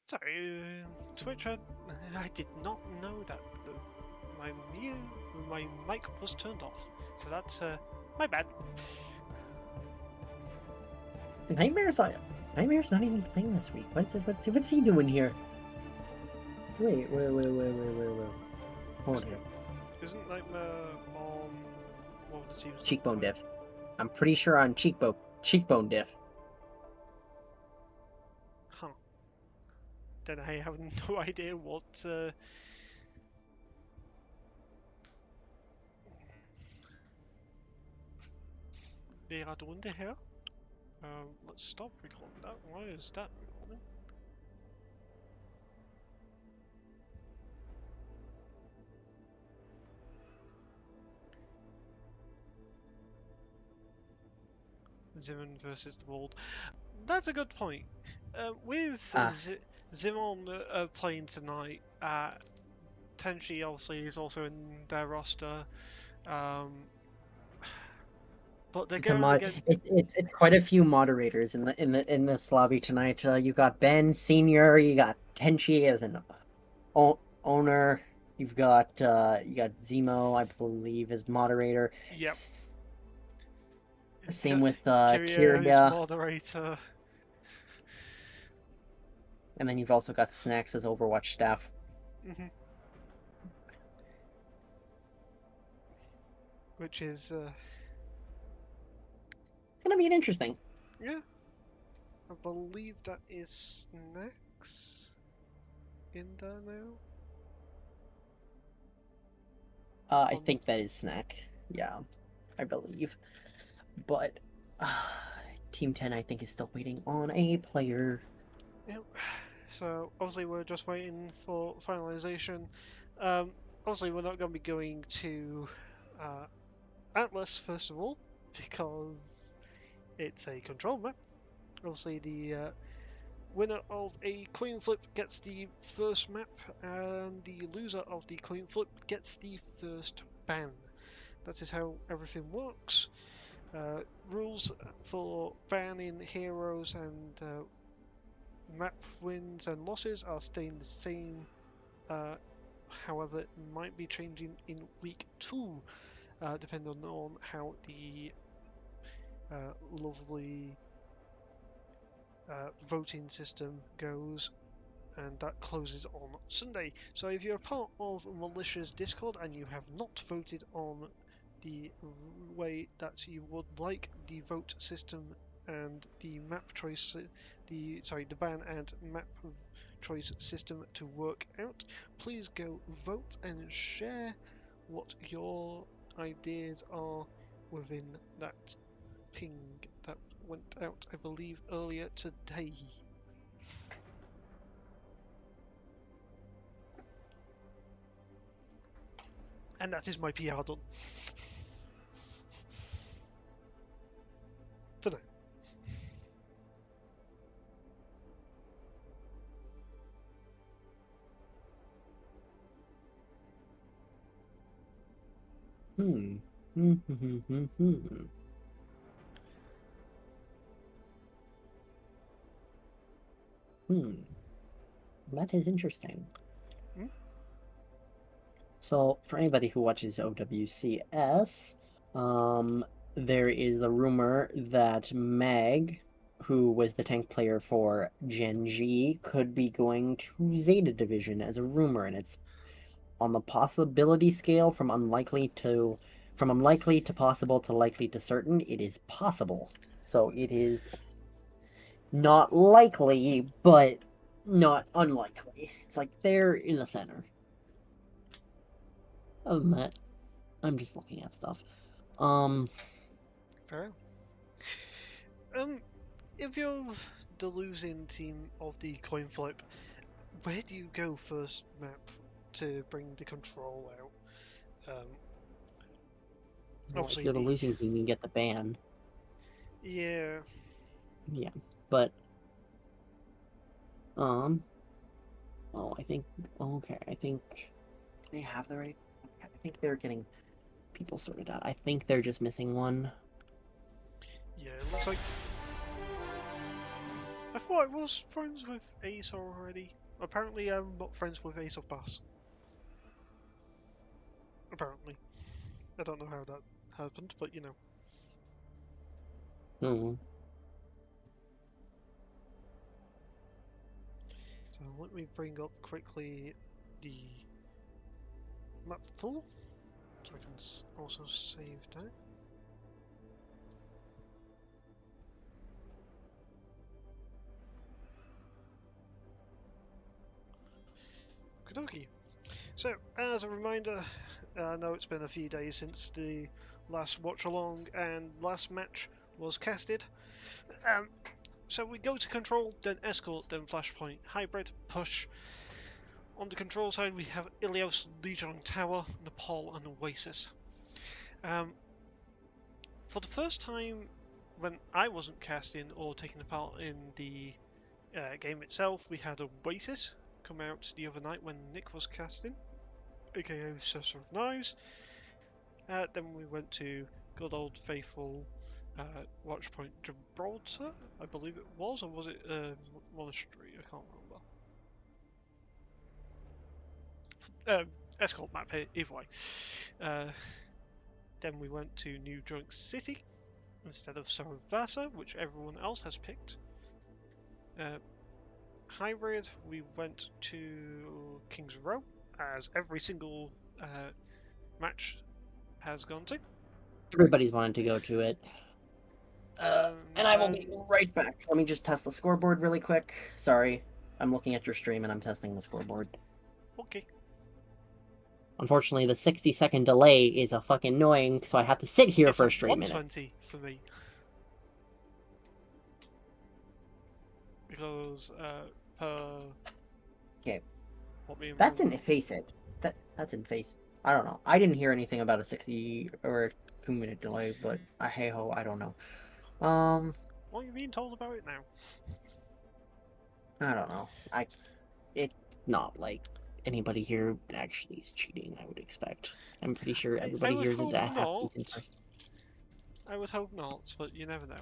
Sorry, Twitch, I did not know that my mic was turned off. So that's my bad. Nightmare's not even playing this week. What's he doing here? Wait. Hold on. Isn't Nightmare on one of the teams? Cheekbone diff. I'm pretty sure on cheekbone diff. Huh. Then I have no idea what they are doing here. Let's stop recording that. Why is that recording? Zimmon versus the World. That's a good point. With Zimmon playing tonight, Tenchi obviously is also in their roster. But they're going against... It's quite a few moderators in this lobby tonight. You got Ben Senior, you got Tenchi as an owner, you've got Zemo, I believe, as moderator. Yep. Same with Kirya, moderator. And then you've also got Snacks as Overwatch staff. Mm-hmm. Which is it's gonna be interesting. Yeah. I believe that is Snacks in there now. I think that is Snack. Yeah, I believe. But Team 10, I think, is still waiting on a player. Yep. So obviously we're just waiting for finalization. Obviously we're not going to be going to Atlas first of all because it's a control map. Obviously the winner of a coin flip gets the first map, and the loser of the coin flip gets the first ban. That is how everything works. Rules for banning heroes and map wins and losses are staying the same. However, it might be changing in week 2, depending on how the lovely voting system goes, and that closes on Sunday. So if you're a part of Militia's Discord and you have not voted on the way that you would like the vote system and the map choice, the ban and map choice system to work out, please go vote and share what your ideas are within that ping that went out, I believe, earlier today. And that is my PR done. For now. That is interesting. Hmm? So, for anybody who watches OWCS, there is a rumor that Mag, who was the tank player for Gen G, could be going to Zeta Division as a rumor, and it's on the possibility scale from unlikely to possible to likely to certain. It is possible. So it is not likely, but not unlikely. It's like they're in the center. Other than that, I'm just looking at stuff. Fair. If you're the losing team of the coin flip, where do you go first map to bring the control out? Obviously, if you're the losing team, you get the ban. Yeah. Yeah, but oh, I think I think they have the right. I think they're getting people sorted out. I think they're just missing one. Yeah, it looks like I thought I was friends with Ace already. Apparently, I'm not friends with Ace of Bass. Apparently. I don't know how that happened, but you know. Hmm. So let me bring up quickly the map tool, so I can also save that. Okie So, as a reminder, I know it's been a few days since the last watch along and last match was casted. Um, so we go to control, then escort, then flashpoint, hybrid, push. On the control side, we have Ilios, Legion Tower, Nepal, and Oasis. Um, for the first time, when I wasn't casting or taking part in the game itself, we had Oasis come out the other night when Nick was casting, aka Sorcerer of Knives. Then we went to good old faithful Watchpoint Gibraltar, I believe it was, or was it Monastery? I can't remember. Escort map here, either way. Uh, then we went to New Drunk City instead of Saravasa, which everyone else has picked. Uh, Hybrid, we went to King's Row, as every single match has gone to. Everybody's wanted to go to it. And I will Then, be right back. Let me just test the scoreboard really quick. Sorry, I'm looking at your stream and I'm testing the scoreboard. okay. Unfortunately, the 60-second delay is a fucking annoying, so I have to sit here It's for a a straight minute. 120 for me. Because per Okay, what me and that's in Roman... Face It. That's in Face. I don't know. I didn't hear anything about a 60 or a 2-minute delay, but hey ho, I don't know. What are you being told about it now? I don't know. It's not like anybody here actually is cheating, I would expect. I'm pretty sure I everybody would here is hope a half not. decent person. I would hope not, but you never know.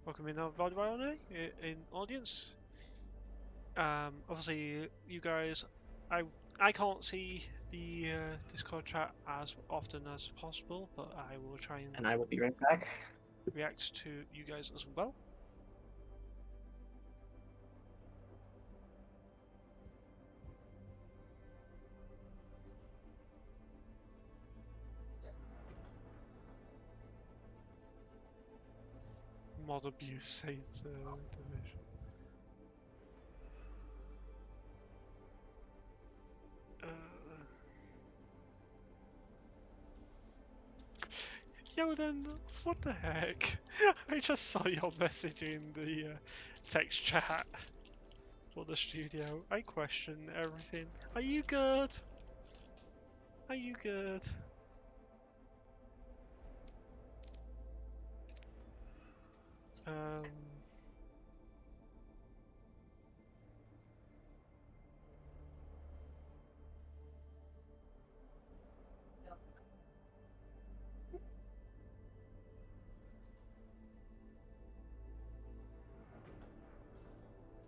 Welcome in, everybody in audience. Obviously, you guys, I I can't see the Discord chat as often as possible, but I will try and And I will be right back. react to you guys as well. Mod abuse says division. Yo, then what the heck? I just saw your message in the text chat for the studio. I question everything. Are you good? Are you good? Um.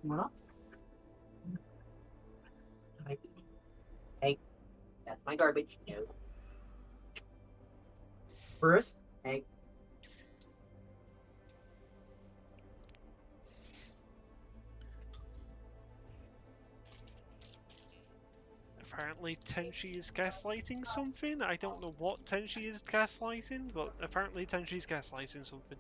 Well, hey, that's my garbage. No. Bruce? Hey. Apparently Tenchi is gaslighting something. I don't know what Tenchi is gaslighting, but apparently Tenchi is gaslighting something.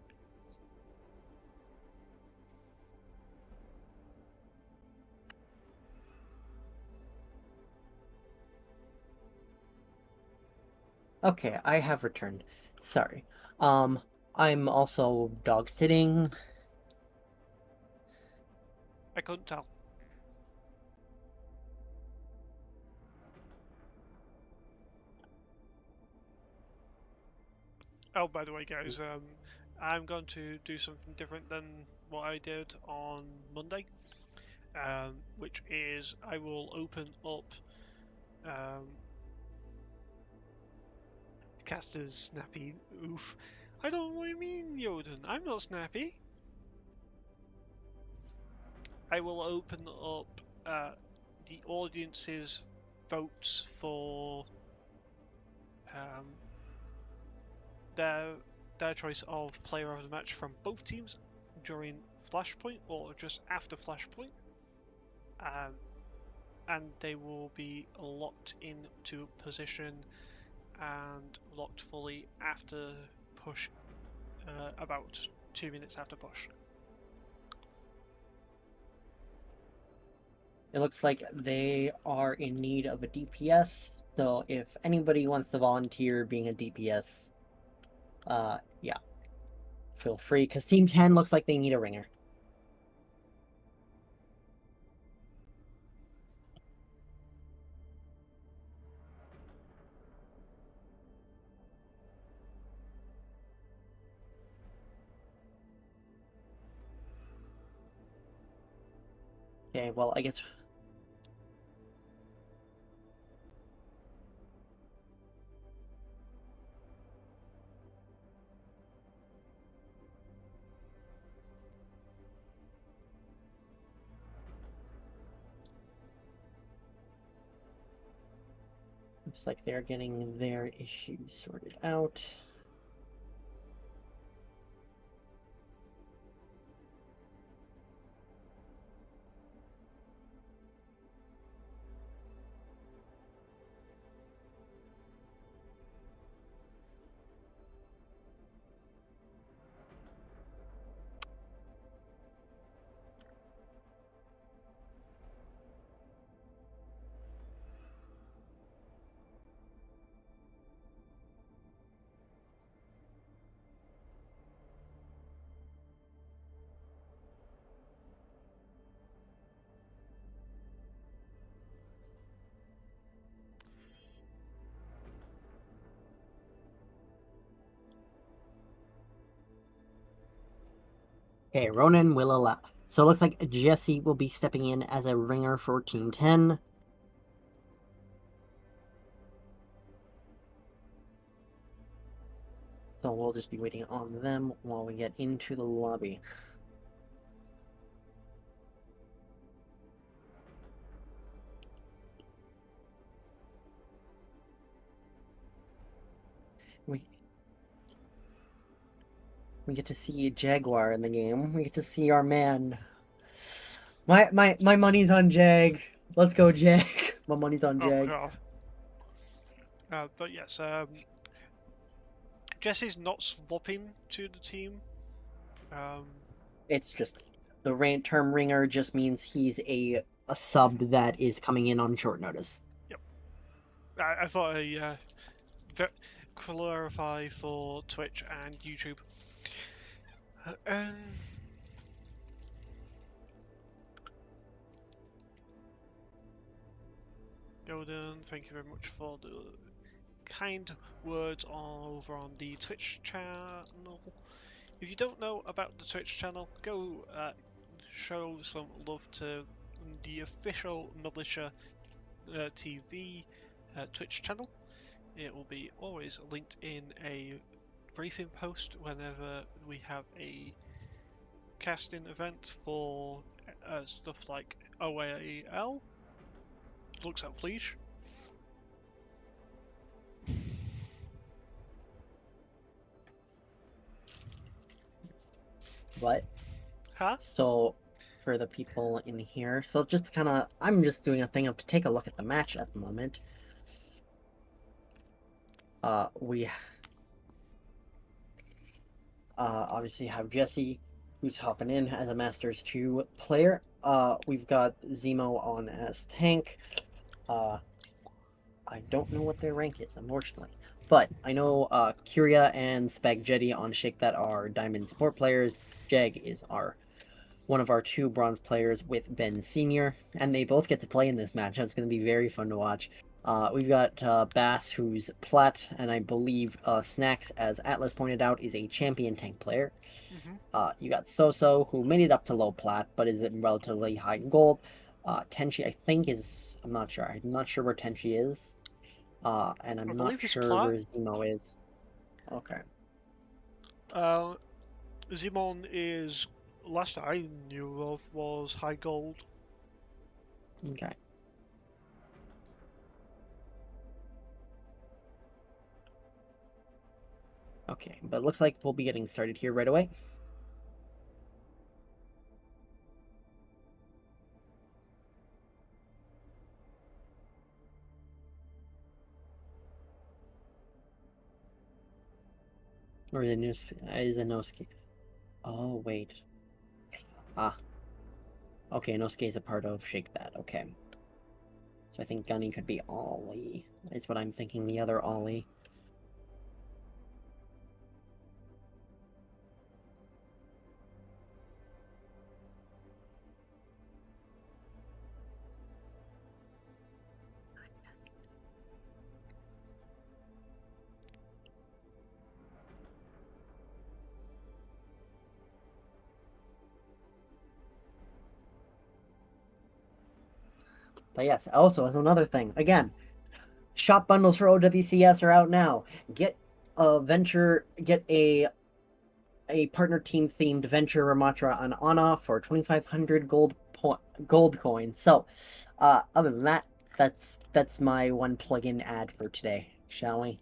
Okay, I have returned. Sorry. I'm also dog sitting. I couldn't tell. Oh, by the way, guys, I'm going to do something different than what I did on Monday, which is I will open up Caster's snappy oof. I don't know what you mean, Yoden. I'm not snappy. I will open up the audience's votes for um, their choice of player of the match from both teams during Flashpoint or just after Flashpoint, um, and they will be locked into position and locked fully after push, about 2 minutes after push. It looks like they are in need of a DPS, so if anybody wants to volunteer being a DPS, yeah, feel free, because Team 10 looks like they need a ringer. Okay, well, I guess... Looks like they're getting their issues sorted out. Okay, Ronan will allow. So it looks like Jesse will be stepping in as a ringer for Team 10. So we'll just be waiting on them while we get into the lobby. We get to see Jaguar in the game. We get to see our man. My money's on Jag. Let's go, Jag. My money's on Oh Jag. god. But yes, Jesse's not swapping to the team. It's just the term ringer just means he's a sub that is coming in on short notice. Yep. I thought I clarify for Twitch and YouTube. Golden, thank you very much for the kind words over on the Twitch channel. If you don't know about the Twitch channel, go show some love to the official Militia TV Twitch channel. It will be always linked in a briefing post whenever we have a casting event for stuff like OAL. Looks at Fleesh. What? Huh? So, for the people in here, so just kind of, I'm just doing a thing of to take a look at the match at the moment. We obviously have Jesse, who's hopping in as a Masters 2 player. We've got Zemo on as tank. I don't know what their rank is, unfortunately. But I know Kyria and Spaghetti on Shake that are Diamond support players. Jag is one of our 2 bronze players with Ben Sr., and they both get to play in this match. It's going to be very fun to watch. We've got Bass, who's Plat, and I believe Snacks, as Atlas pointed out, is a champion tank player. You got Soso, who made it up to low Plat, but is in relatively high gold. Tenchi, I think, is... I'm not sure. I'm not sure where Tenchi is. And I'm not sure where Zemo is. Okay. Zimon is last I knew of was high gold. Okay. Okay, but it looks like we'll be getting started here right away. Or is Inosuke? Oh, wait. Ah, okay, Inosuke is a part of Shake That. Okay. So I think Gunny could be Ollie. Is what I'm thinking, the other Ollie. But yes, also as another thing, again, shop bundles for OWCS are out now. Get get a partner team themed venture Ramatra on off for 2,500 gold coins. So, other than that, that's my one plugin ad for today. Shall we?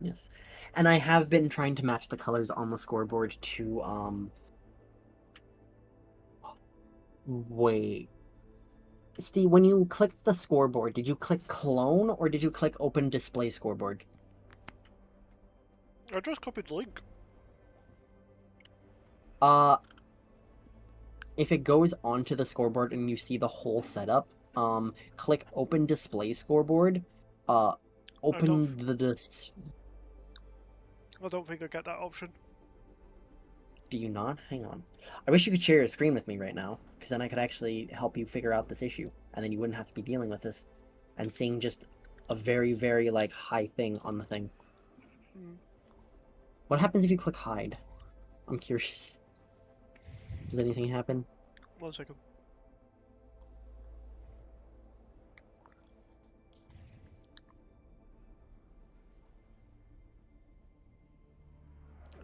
Yes, and I have been trying to match the colors on the scoreboard to Wait, Steve, when you clicked the scoreboard, did you click clone or did you click open display scoreboard? I just copied the link. Uh, if it goes onto the scoreboard and you see the whole setup, click open display scoreboard. Uh, I don't. open the dis. I don't think I get that option. Do you not? Hang on. I wish you could share your screen with me right now, because then I could actually help you figure out this issue, and then you wouldn't have to be dealing with this and seeing just a very, very like high thing on the thing. Hmm. What happens if you click hide? I'm curious. Does anything happen? 1 second.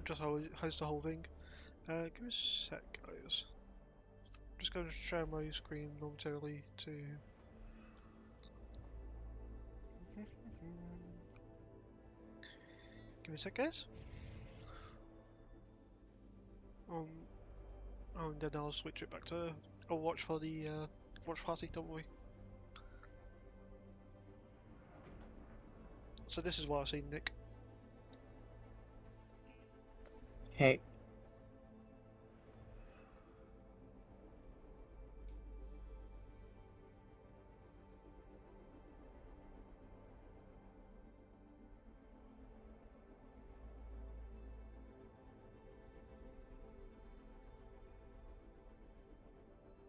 Just how's the whole thing? Give me a sec, guys. I'm just going to share my screen momentarily to. Give me a sec, guys. Um, and then I'll switch it back to. I'll watch for the watch party. Don't worry. So this is what I've seen, Nick. Hey,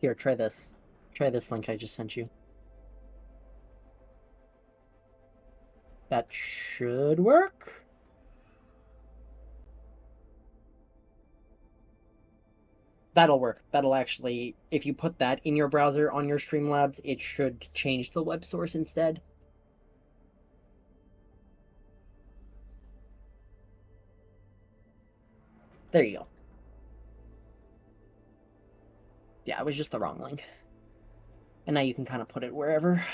here, try this. Try this link I just sent you. That should work. That'll work. That'll actually, if you put that in your browser on your Streamlabs, it should change the web source instead. There you go. Yeah, it was just the wrong link. And now you can kind of put it wherever.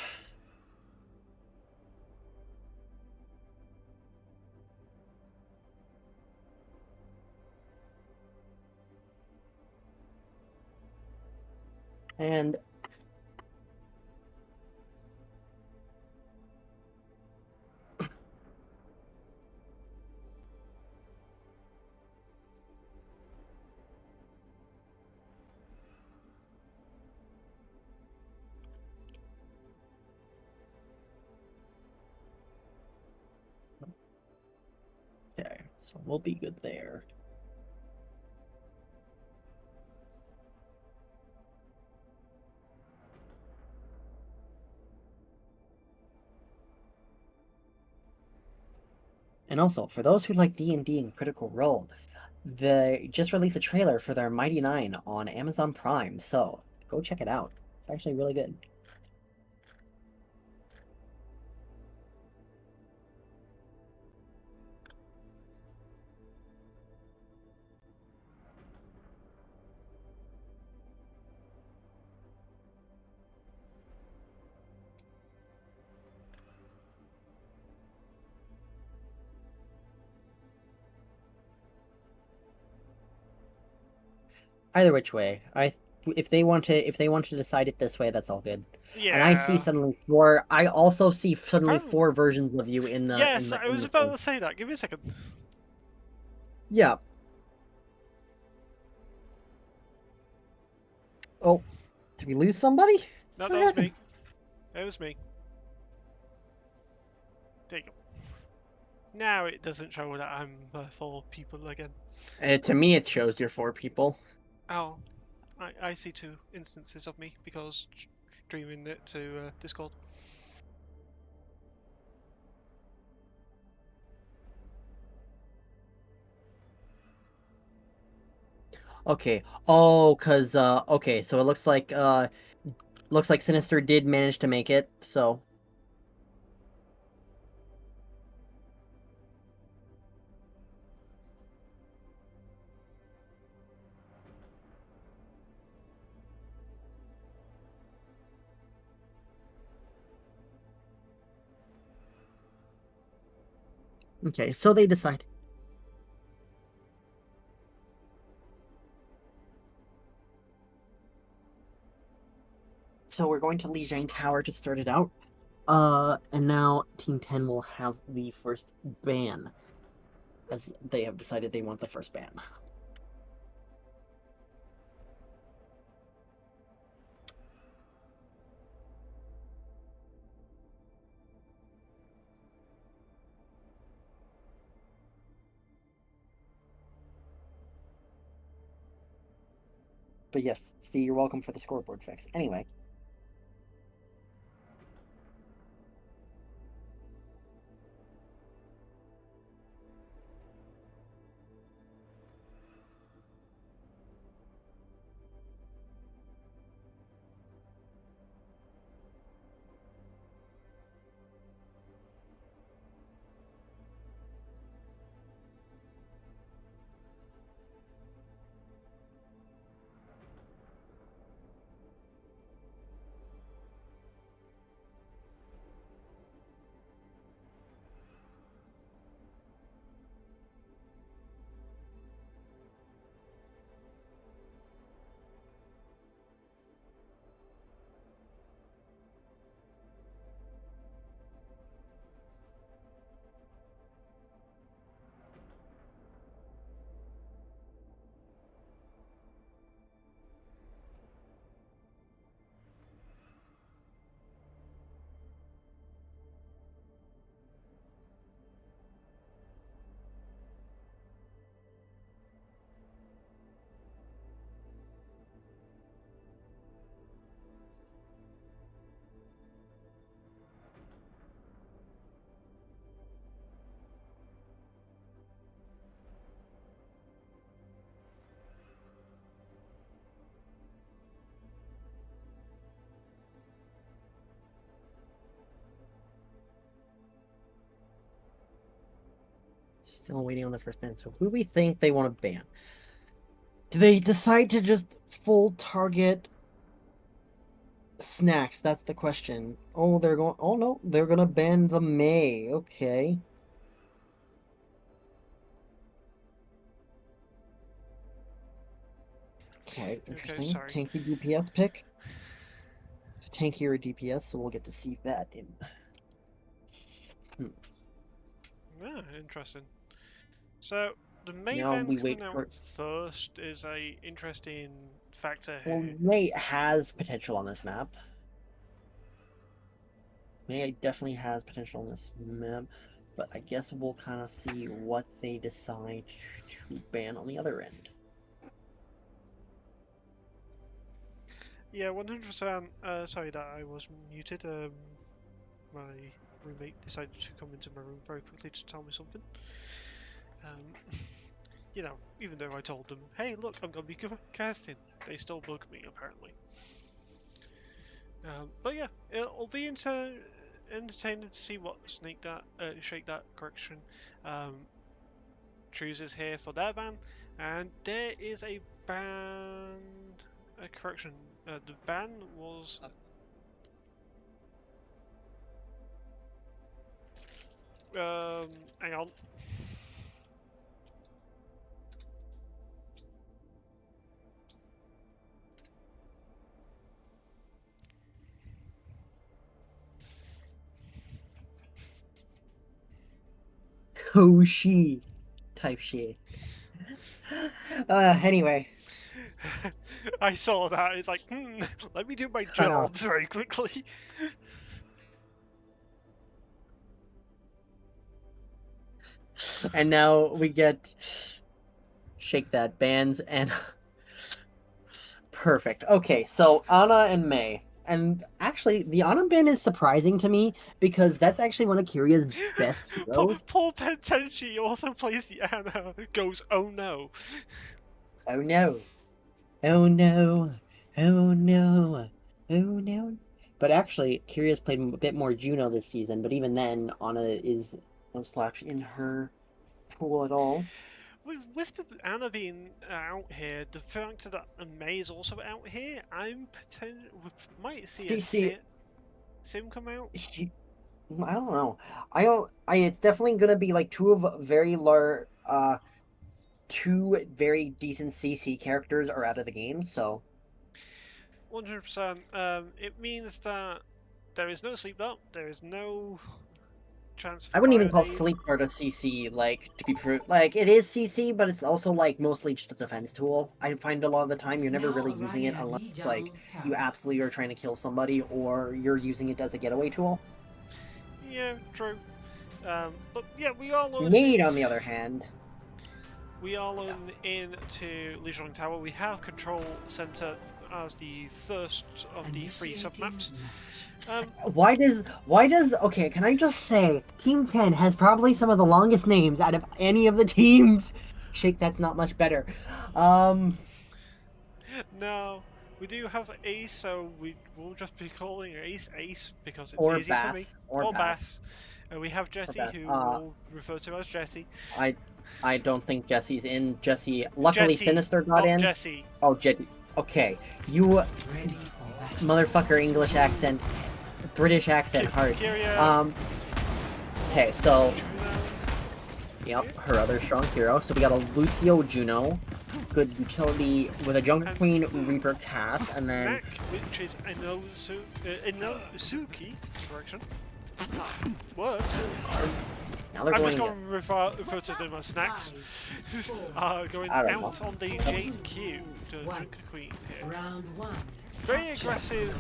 And okay, so we'll be good there. And also, for those who like D&D and Critical Role, they just released a trailer for their Mighty Nine on Amazon Prime, so go check it out. It's actually really good. Either which way, if they want to decide it this way, that's all good. And I see Yeah. suddenly four. I also see suddenly Apparently. four versions of you in the Yes, I in was the about thing. to say that. Give me a second. Yeah. Oh, did we lose somebody? No, that What was happened? me. It was me. There you go. Now it doesn't show that I'm four people again. To me, it shows you're four people. Oh, I see two instances of me because streaming it to Discord. Okay. Oh, cause okay, so it looks like Sinister did manage to make it. So okay, so they decide. So we're going to Lijiang Tower to start it out. And now Team 10 will have the first ban, as they have decided they want the first ban. But yes, Steve, you're welcome for the scoreboard fix. Anyway, still waiting on the first ban. So who do we think they want to ban? Do they decide to just full target snacks? That's the question. Oh, they're going. Oh no, they're gonna ban the May. Okay. Okay, Okay, interesting. sorry. Tanky DPS pick. Tankier DPS, so we'll get to see that in. Hmm. Yeah, interesting. So the main Now ban we wait coming out for. first is a interesting factor Well, here. May has potential on this map. May definitely has potential on this map, but I guess we'll kind of see what they decide to ban on the other end. Yeah, 100%. Sorry that I was muted. My roommate decided to come into my room very quickly to tell me something. Um, even though I told them, hey, look, I'm going to be casting, they still bug me, apparently. But yeah, it'll be entertaining to see what Shake That correction um, chooses here for their ban. And there is a ban, a correction. The ban was. Hang on. Hoshi type shit. Anyway, I saw that. It's like, let me do my I know. job very quickly. And now we get shake that bands and perfect. Okay, so Anna and May. And actually, the Anna ban is surprising to me because that's actually one of Kiria's best heroes. Paul Pentenchi also plays the Anna. Goes, oh no. Oh no. Oh no. Oh no. Oh no. But actually, Kiria's played a bit more Juno this season, but even then, Anna is no slouch in her pool at all. With the Anna being out here, the fact that May is also out here, we might see a Sim come out. I don't know. I don't. It's definitely gonna be like two very decent CC characters are out of the game. So 100%. It means that there is no sleep up. There is no chance for I wouldn't even call Biodave. Sleep Guard a CC. Like to be like it is CC, but it's also like mostly just a defense tool. I find a lot of the time you're never really using it unless like you absolutely are trying to kill somebody or you're using it as a getaway tool. Yeah, true. But yeah, we are loading Nade, on the other hand. We are loading into Lijiang Tower. We have Control Center as the first of the 3 submaps. Why does okay, can I just say Team 10 has probably some of the longest names out of any of the teams. Shake, that's not much better. No, we do have Ace, so we will just be calling her Ace because it's or easy Bass, for me. or Bass. We have Jessie, who we'll refer to as Jessie. I don't think Jessie's in. Jessie, luckily Jetty, Sinister got in. Jessie. Oh, Jetty. Okay, you motherfucker English accent, British accent, hard. Okay, so yep, her other strong hero. So we got a Lucio Juno, good utility with a Jungle Queen Reaper Cass, and then Snack, which is Inosuke, correction. Works. I'm just going to refer to them as snacks. Going out on the JQ to drink a queen here. Very aggressive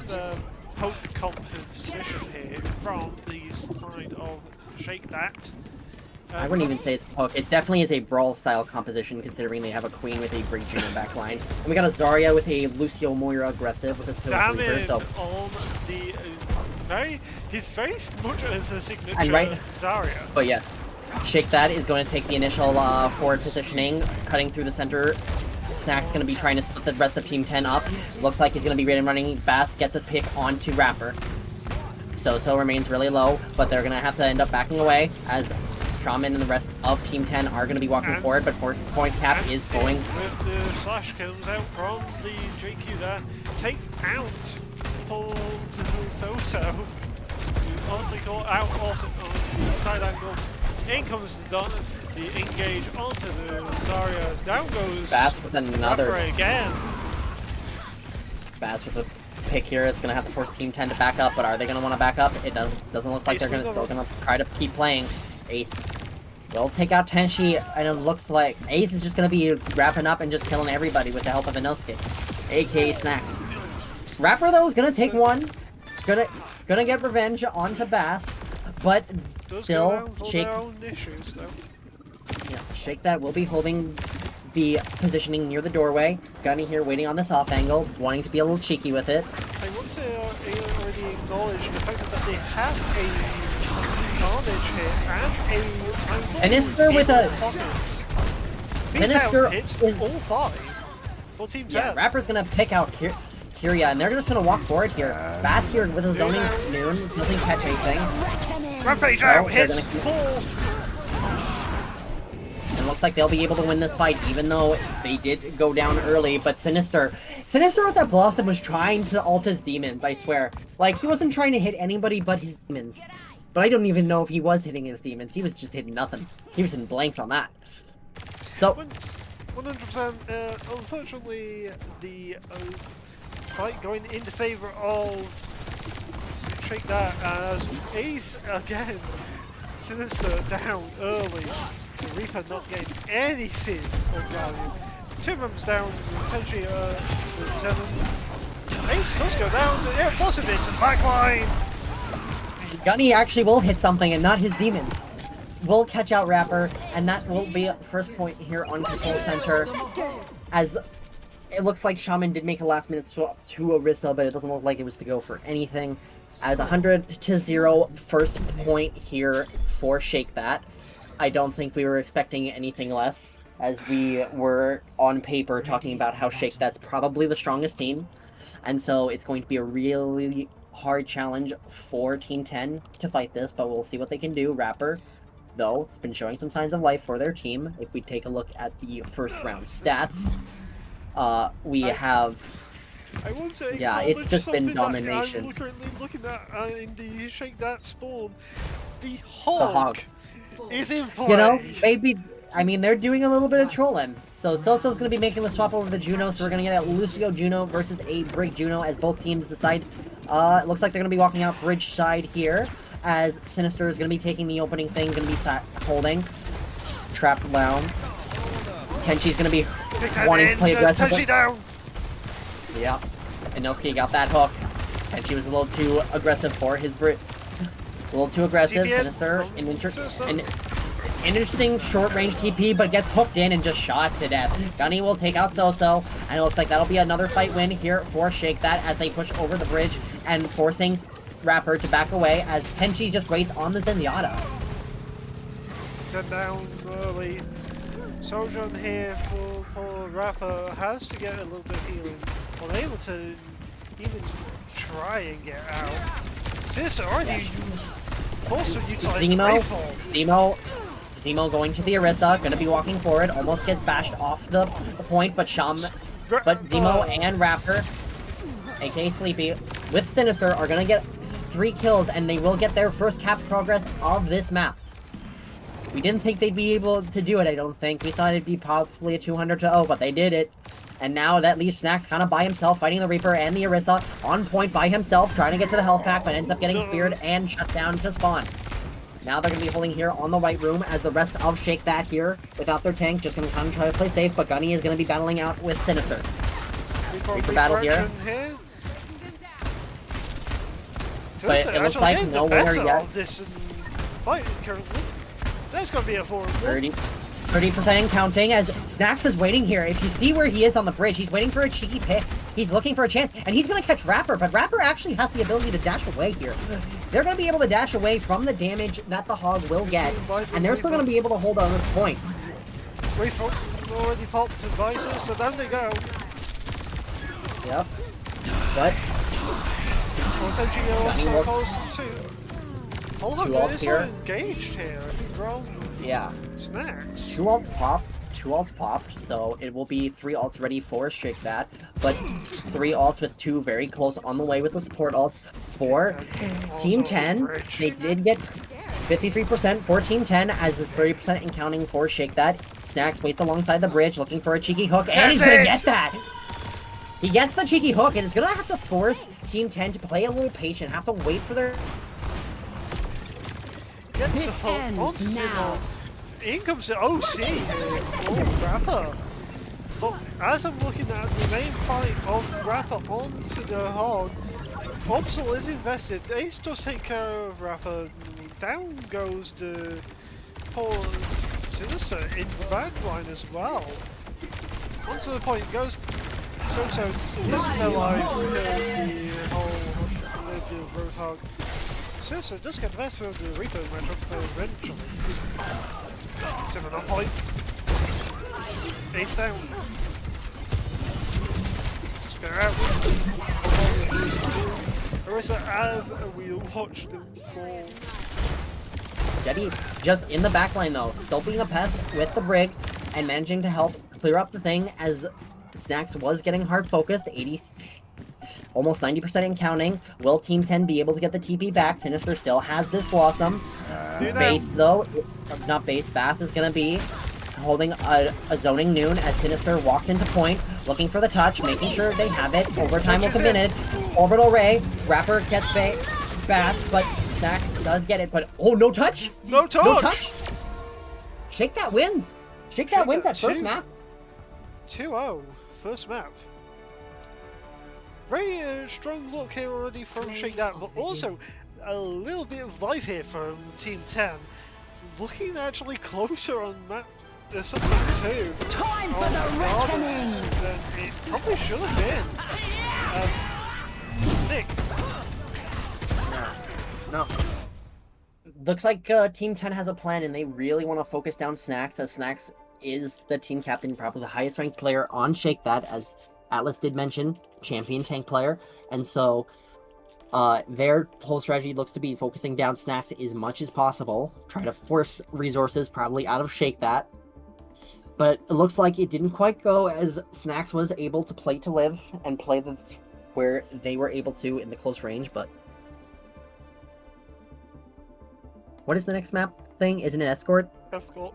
poke composition here from the side of Shake That. I wouldn't even say it's poke. It definitely is a brawl style composition considering they have a queen with a great Juno backline. And we got a Zarya with a Lucio Moira aggressive with a Silver Reaper. So on the he's very much as a signature Zarya. But yeah, Shake That is going to take the initial forward positioning, cutting through the center. Snack's going to be trying to split the rest of Team 10 up. Looks like he's going to be ready and running. Bass gets a pick onto Rapper. So remains really low, but they're going to have to end up backing away as Shaman and the rest of Team 10 are going to be walking forward, but Point Cap is going. With the slash comes out from the JQ there, takes out Paul So-So, who also got out of the side angle. In comes the engage onto the Zarya. Down goes Bass with another again. Bass with a pick here. It's going to have to force Team 10 to back up, but are they going to want to back up? It doesn't look like they're still going to try to keep playing. Ace will take out Tenshi, and it looks like Ace is just going to be wrapping up and just killing everybody with the help of Inosuke, aka Snacks. Rapper, though, is going to take one. Gonna get revenge onto Bass, but still Shake. Yeah, Shake That will be holding the positioning near the doorway. Gunny here waiting on this off angle, wanting to be a little cheeky with it. I want to already acknowledge the fact that they have a Carnage here and a Sinister with a Sinister hits all 5 for Team 10. Yeah, Rapper's gonna pick out Kiria, and they're just gonna walk forward here. Bass here with his zoning noon, doesn't catch anything. Rampage out, hits 4. And it looks like they'll be able to win this fight, even though they did go down early. But Sinister with that Blossom was trying to ult his demons, I swear. Like, he wasn't trying to hit anybody but his demons. But I don't even know if he was hitting his demons. He was just hitting nothing. He was hitting blanks on that. So 100%. Unfortunately, the fight going in the favor of Shake That as Ace again Sinister down early. The Reaper not getting anything of value. Two members down, potentially with 7. Ace does go down, yeah, plus it makes a backline. Gunny actually will hit something and not his demons. Will catch out Rapper, and that will be first point here on Control Center. As it looks like Shaman did make a last minute swap to Orisa, but it doesn't look like it was to go for anything. As 100-0 first point here for Shake That. I don't think we were expecting anything less, as we were on paper talking about how Shake That's probably the strongest team. And so it's going to be a really hard challenge for Team 10 to fight this, but we'll see what they can do. Rapper, though, has been showing some signs of life for their team. If we take a look at the first round stats, we have... I want to yeah, it's just been domination. I'm currently looking at in the Shake That spawn. The hog is in play. You know, maybe... I mean, they're doing a little bit of trolling. So Soso's going to be making the swap over the Juno, so we're going to get a Lucio Juno versus a Brig Juno as both teams decide. It looks like they're going to be walking out bridge side here, as Sinister is going to be taking the opening thing, going to be holding. Trapped down. Tenchi's going to be wanting to play aggressive. Tenchi down! Yeah. Inosuke got that hook. Tenchi was a little too aggressive for his Brit. A little too aggressive. Sinister, an interesting short-range TP, but gets hooked in and just shot to death. Gunny will take out Soso, and it looks like that'll be another fight win here for Shake That as they push over the bridge and forcing Rapper to back away as Tenchi just waits on the Zenyatta. 10 down early. Sojourn here for Rapper has to get a little bit of healing. Unable to even try and get out. Sis already forced to utilize Zemo going to the Orisa, gonna be walking forward, almost gets bashed off the point, but Zemo and Raptor, aka Sleepy, with Sinister are gonna get 3 kills, and they will get their first cap progress of this map. We didn't think they'd be able to do it, I don't think. We thought it'd be possibly a 200-0, but they did it. And now that leaves Snacks kind of by himself, fighting the Reaper and the Orisa, on point by himself, trying to get to the health pack, but ends up getting speared and shut down to spawn. Now they're going to be holding here on the white room as the rest of Shake That here, without their tank, just going to kind of try to play safe, but Gunny is going to be battling out with Sinister. Reaper battle here. But it looks like no winner yet. This fight currently. There's going to be a 30% and counting as Snacks is waiting here. If you see where he is on the bridge, he's waiting for a cheeky pick. He's looking for a chance, and he's going to catch Rapper, but Rapper actually has the ability to dash away here. They're going to be able to dash away from the damage that the Hog will get, and they're still going to be able to hold on this point. Wraith already popped to Visor, so down they go. Yep. But... also calls to... Hog is here. Engaged here. Yeah. Snacks. 2 ults popped, so it will be 3 ults ready for Shake That, but 3 ults with 2 very close on the way with the support ults for Team 10. They did get 53% for Team 10 as it's 30% in counting for Shake That. Snacks waits alongside the bridge looking for a cheeky hook, and he's gonna get that! He gets the cheeky hook, and it's gonna have to force Team 10 to play a little patient, have to wait for their... This ends now. In comes the OC, Rapper. But as I'm looking at the main fight of Rapper onto the Hog, Obsol is invested. Ace does take care of Rapper. Down goes the poor Sinister in the backline as well. Onto the point goes So isn't alive the whole the Roadhog. Sinister does get the better of the Reaper matchup eventually. 7 on point. Ace down. Spin her out. Orisa as we watch them fall. Jetty just in the backline though, still being a pest with the Brig and managing to help clear up the thing as Snacks was getting hard focused, almost 90% in counting. Will Team 10 be able to get the TP back? Sinister still has this Blossom. Base though, not base, Bass is gonna be holding a zoning noon as Sinister walks into point, looking for the touch, making sure they have it. Overtime will come in. Orbital Ray, Rapper gets Bass, but Snacks does get it, but oh, no touch! No touch! No touch! Shake That wins! Shake That wins that first map. 2-0, first map. Very strong look here already from Shake That, but also a little bit of life here from Team 10. Looking actually closer on map something too. Time for the reckoning! Than it probably should have been. Nick. No. Looks like Team 10 has a plan, and they really want to focus down Snacks, as Snacks is the team captain, probably the highest ranked player on Shake That, as Atlas did mention, champion tank player. And so their whole strategy looks to be focusing down Snacks as much as possible, try to force resources probably out of Shake That. But it looks like it didn't quite go, as Snacks was able to play to live and play where they were able to in the close range. But what is the next map thing? Isn't it Escort? Escort.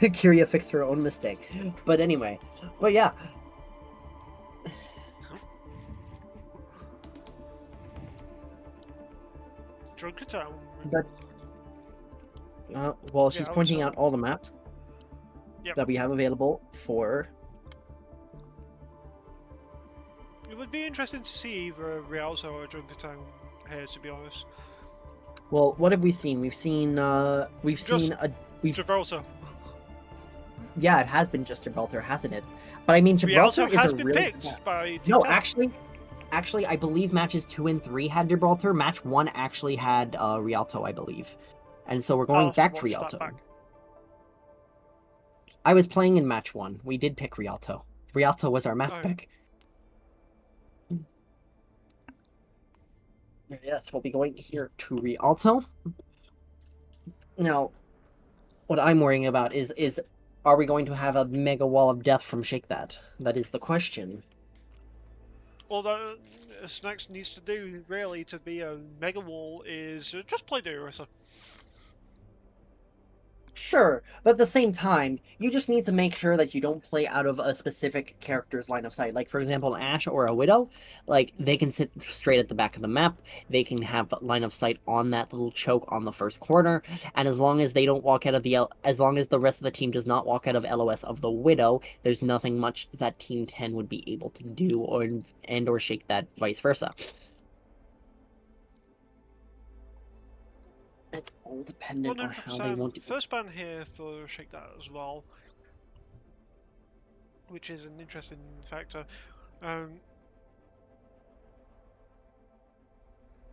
Kyria fixed her own mistake. But anyway. But yeah. Drunken Town. But, well, she's pointing out all the maps that we have available for... It would be interesting to see either Rialto or Drunken Town here, to be honest. Well, what have we seen? We've seen Gibraltar. Yeah, it has been just Gibraltar, hasn't it? But I mean, Gibraltar Rialto has is a been really... picked by Team No, 10. actually, I believe matches 2 and 3 had Gibraltar. Match 1 actually had Rialto, I believe. And so we're going back to Rialto. I was playing in match 1. We did pick Rialto. Rialto was our map pick. Yes, we'll be going here to Rialto. Now, what I'm worrying about is are we going to have a mega wall of death from Shake That? That is the question. All that Snacks needs to do, really, to be a mega wall is just play the Orisa. Sure, but at the same time, you just need to make sure that you don't play out of a specific character's line of sight. Like, for example, an Ashe or a Widow, like, they can sit straight at the back of the map, they can have line of sight on that little choke on the first corner, and as long as they don't walk out of as long as the rest of the team does not walk out of LOS of the Widow, there's nothing much that Team 10 would be able to do, or Shake That, vice versa. It's all dependent on how they want to... First ban here for Shake That as well, which is an interesting factor.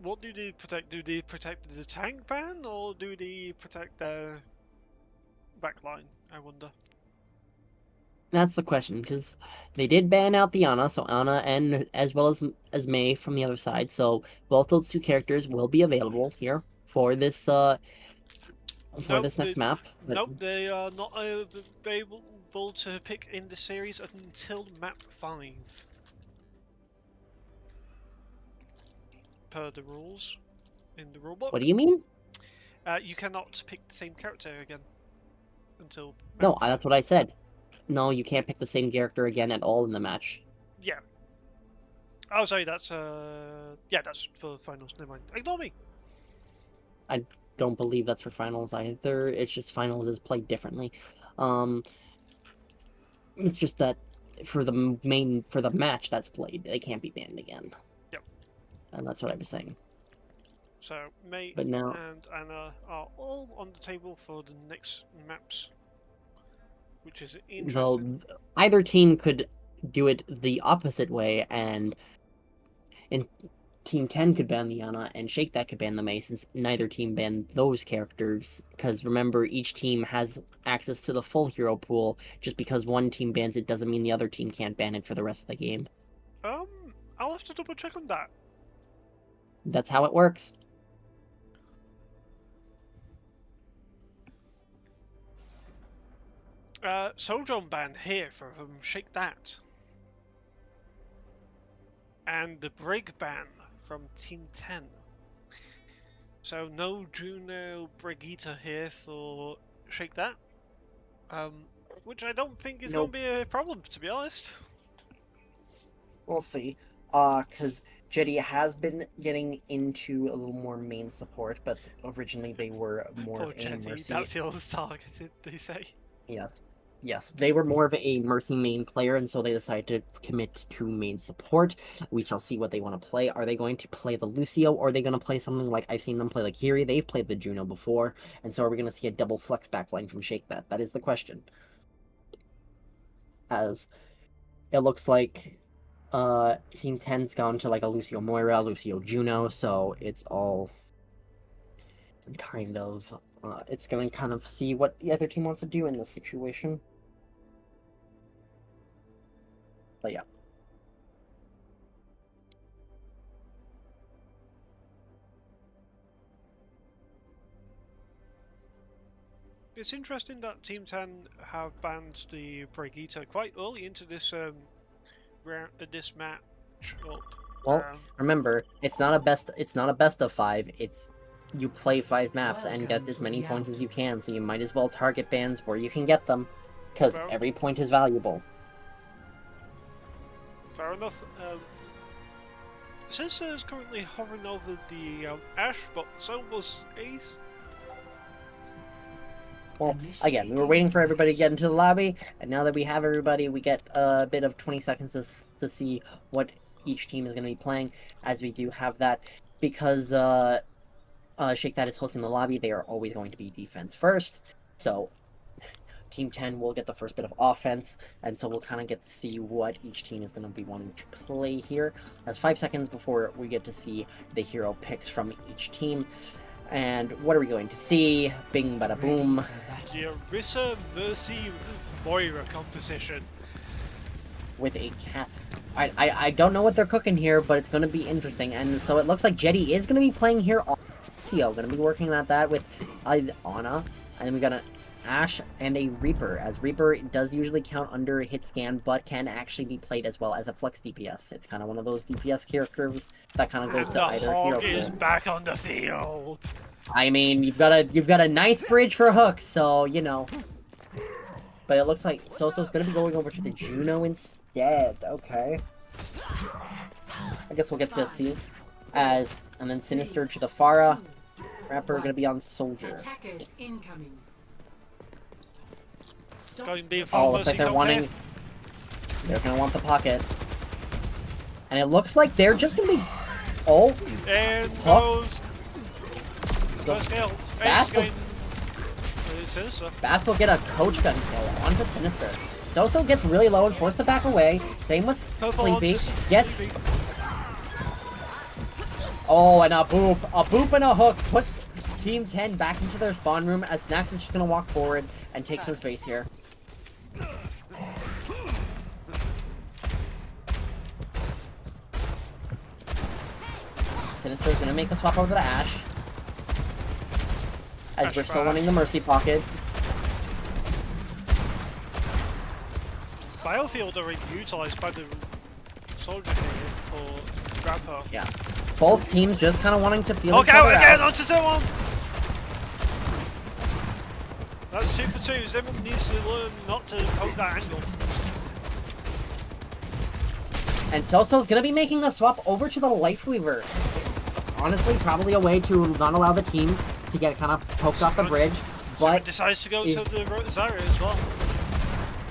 What do they protect? Do they protect the tank ban, or do they protect their backline? I wonder. That's the question, because they did ban out the Ana, so Ana and as well as Mei from the other side, so both those two characters will be available here for this this next map. But... Nope, they are not able to pick in the series until map 5. Per the rules in the rulebook. What do you mean? You cannot pick the same character again until map No, 5. that's what I said. No, you can't pick the same character again at all in the match. Yeah. Oh, sorry, that's yeah, that's for finals. Never mind. Ignore me. I don't believe that's for finals either. It's just finals is played differently. It's just that for the match that's played, they can't be banned again. Yep. And that's what I was saying. So Mei and Ana are all on the table for the next maps, which is interesting. Though either team could do it the opposite way, and Team 10 could ban the Ana, and Shake That could ban the Mei, since neither team banned those characters. Because remember, each team has access to the full hero pool. Just because one team bans it doesn't mean the other team can't ban it for the rest of the game. I'll have to double check on that. That's how it works. Sojourn ban here from Shake That. And the Brig ban from Team 10. So no Juno Brigitte here for Shake That. Which I don't think is Nope. going to be a problem, to be honest. We'll see. Because Jetty has been getting into a little more main support, but originally they were more Poor of a Jetty, Mercy. that feels targeted, they say. Yes, they were more of a Mercy main player, and so they decided to commit to main support. We shall see what they want to play. Are they going to play the Lucio, or are they going to play something like, I've seen them play like Kiri, they've played the Juno before, and so are we going to see a double flex backline from Shake That? That is the question. As it looks like Team 10's gone to like a Lucio Moira, Lucio Juno, so it's all kind of, it's going to kind of see what the other team wants to do in this situation. But yeah. It's interesting that Team 10 have banned the Brigitte quite early into this this match up. Well, remember, it's not a best of 5. It's you play 5 maps and get as many points as you can, so you might as well target bans where you can get them, because every point is valuable. Fair enough. Sinister is currently hovering over the Ash, but so was Ace. Well, again, we were waiting for everybody to get into the lobby, and now that we have everybody, we get a bit of 20 seconds to see what each team is going to be playing, as we do have that, because Shake That is hosting the lobby. They are always going to be defense first, so Team 10 will get the first bit of offense, and so we'll kind of get to see what each team is going to be wanting to play here. That's 5 seconds before we get to see the hero picks from each team. And what are we going to see? Bing bada boom. The Orisa Mercy Moira composition. With a cat. I don't know what they're cooking here, but it's going to be interesting. And so it looks like Jetty is going to be playing here on Lucio. Going to be working on that with Ana. And then we got an Ashe and a Reaper, as Reaper does usually count under a hit scan, but can actually be played as well as a flex DPS. It's kind of one of those DPS characters that kind of goes to either hero. The Hog is back on the field. I mean, you've got a nice bridge for hooks, so you know. But it looks like Soso's gonna be going over to the Juno instead. Okay. I guess we'll get to see. And then Sinister to the Pharah. Rapper gonna be on Soldier. Attackers incoming. Going to be a Oh, looks like they're wanting. They're gonna want the pocket. And it looks like they're just gonna be. Oh. And Hook. First kill. Bass will get a coach gun kill onto Sinister. Soso gets really low and forced to back away. Same with Sleepy. Gets. Oh, and a boop. A boop and a hook puts Team 10 back into their spawn room, as Snacks is just gonna walk forward and take some space here. Sinister's gonna make the swap over to Ashe. As we're still running the Mercy pocket. Biofield already utilized by the Soldier here for Grandpa. Yeah. Both teams just kind of wanting to feel each Okay, other again, out. onto someone! That's 2 for 2. Everyone needs to learn not to poke that angle. And Soso's gonna be making the swap over to the Lifeweaver. Honestly, probably a way to not allow the team to get kind of poked off the bridge. But decides to go to the Zarya as well.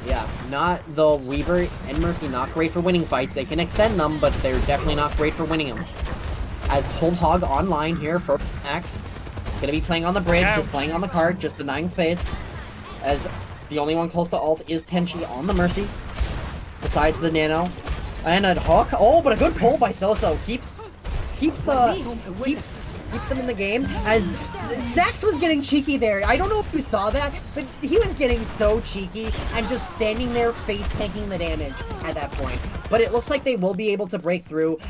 Yeah, not the Weaver and Mercy, not great for winning fights. They can extend them, but they're definitely not great for winning them. As Hold Hog online here for Axe. Gonna be playing on the bridge, just playing on the card, just denying space. As the only one close to ult is Tenchi on the Mercy. Besides the Nano. And a Hawk. Oh, but a good pull by Soso. Keeps him in the game, as Snacks was getting cheeky there. I don't know if you saw that, but he was getting so cheeky and just standing there face tanking the damage at that point. But it looks like they will be able to break through.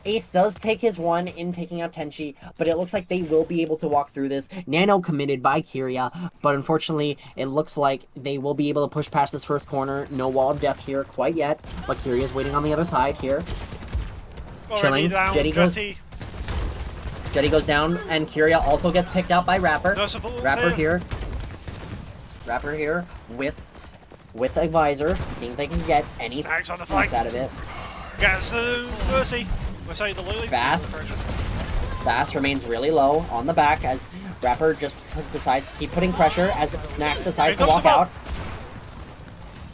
Ace does take his one in taking out Tenchi, but it looks like they will be able to walk through this. Nano committed by Kyria, but unfortunately, it looks like they will be able to push past this first corner. No wall of death here quite yet, but Kyria's waiting on the other side here. Chilling. Jetty goes. Jetty goes down, and Kyria also gets picked out by Rapper. No support Rapper here. Rapper here with a visor, seeing if they can get any Snags on the piece flank. out of it. Gets the Mercy. We're saying the Lily. Fast remains really low on the back as Rapper just decides to keep putting pressure as Snacks decides to walk out.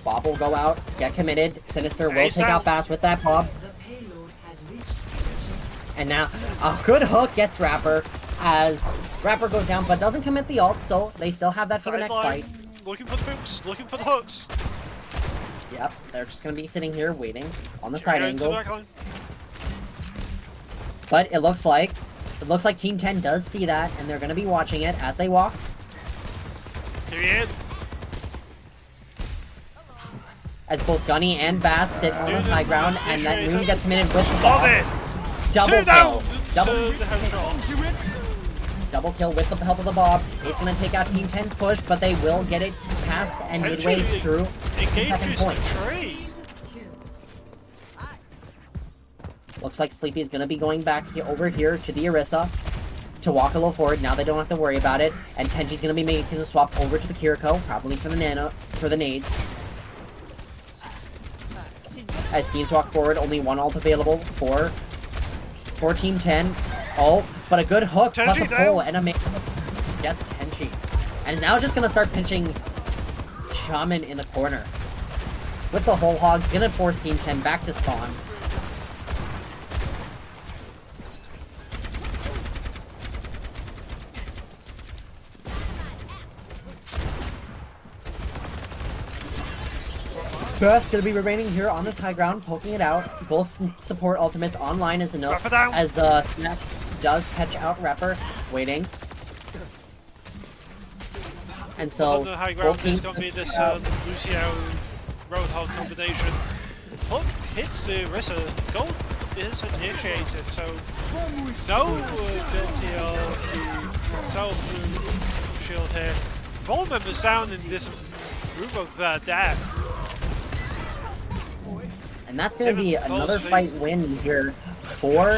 Bob will go out, get committed. Sinister will take out Fast with that Bob. And now a good hook gets Rapper as Rapper goes down but doesn't commit the ult, so they still have that for the next fight. Looking for the boots, looking for the hooks. Yep, they're just going to be sitting here waiting on the side angle. But it looks like Team 10 does see that, and they're going to be watching it as they walk. Period. As both Gunny and Bass sit on the high ground, and that Noon gets committed with the bomb. Double kill. Double kill with the help of the Bob. It's going to take out Team 10's push, but they will get it past and midway through the second point. Looks like Sleepy is going to be going back over here to the Orisa to walk a little forward. Now they don't have to worry about it. And Tenji's going to be making the swap over to the Kiriko, probably for the nades. As teams walk forward, only one ult available for Team 10. Oh, but a good hook Tenji plus a pull and a make gets Tenchi. And is now just going to start pinching Shaman in the corner. With the whole hog, he's going to force Team 10 back to spawn. Beth's gonna be remaining here on this high ground, poking it out. Both support ultimates online as a note. As Snack does catch out Rapper, waiting. And so on the high ground is going to be this Lucio Roadhog combination. Hook hits the Rissa. Gold is initiated, so no ability of the self shield here. 4 members down in this group of death. And that's going to be another fight win here for...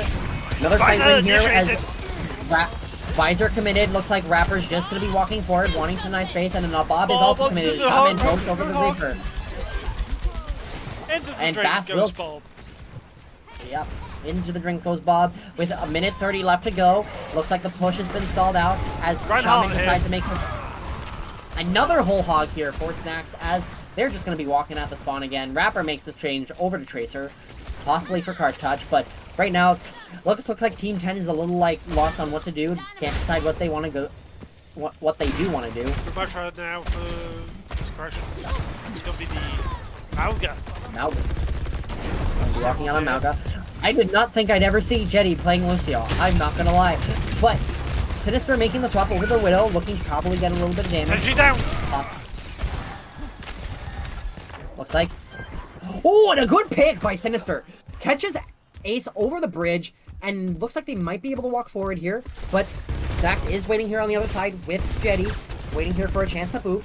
Another fight win here as Visor committed. Looks like Rapper's just going to be walking forward, wanting some nice space, and then Bob is also committed. Shaman goes over the Reaper. And Bass will... Yep, into the drink goes Bob with a minute 30 left to go. Looks like the push has been stalled out as Shaman decides to make another whole hog here for Snacks as they're just going to be walking out the spawn again. Rapper makes this change over to Tracer, possibly for card touch, but right now, looks like Team 10 is a little like lost on what to do. Can't decide what they want to go, what they do want to do. The much right now for this correction. It's going to be the Mauga. Mauga. Walking out on Mauga. I did not think I'd ever see Jetty playing Lucio. I'm not gonna lie, but Sinister making the swap over the Widow, looking to probably get a little bit of damage. Tenji down. Looks like... Oh, and a good pick by Sinister. Catches Ace over the bridge, and looks like they might be able to walk forward here, but Stacks is waiting here on the other side with Jetty, waiting here for a chance to boot.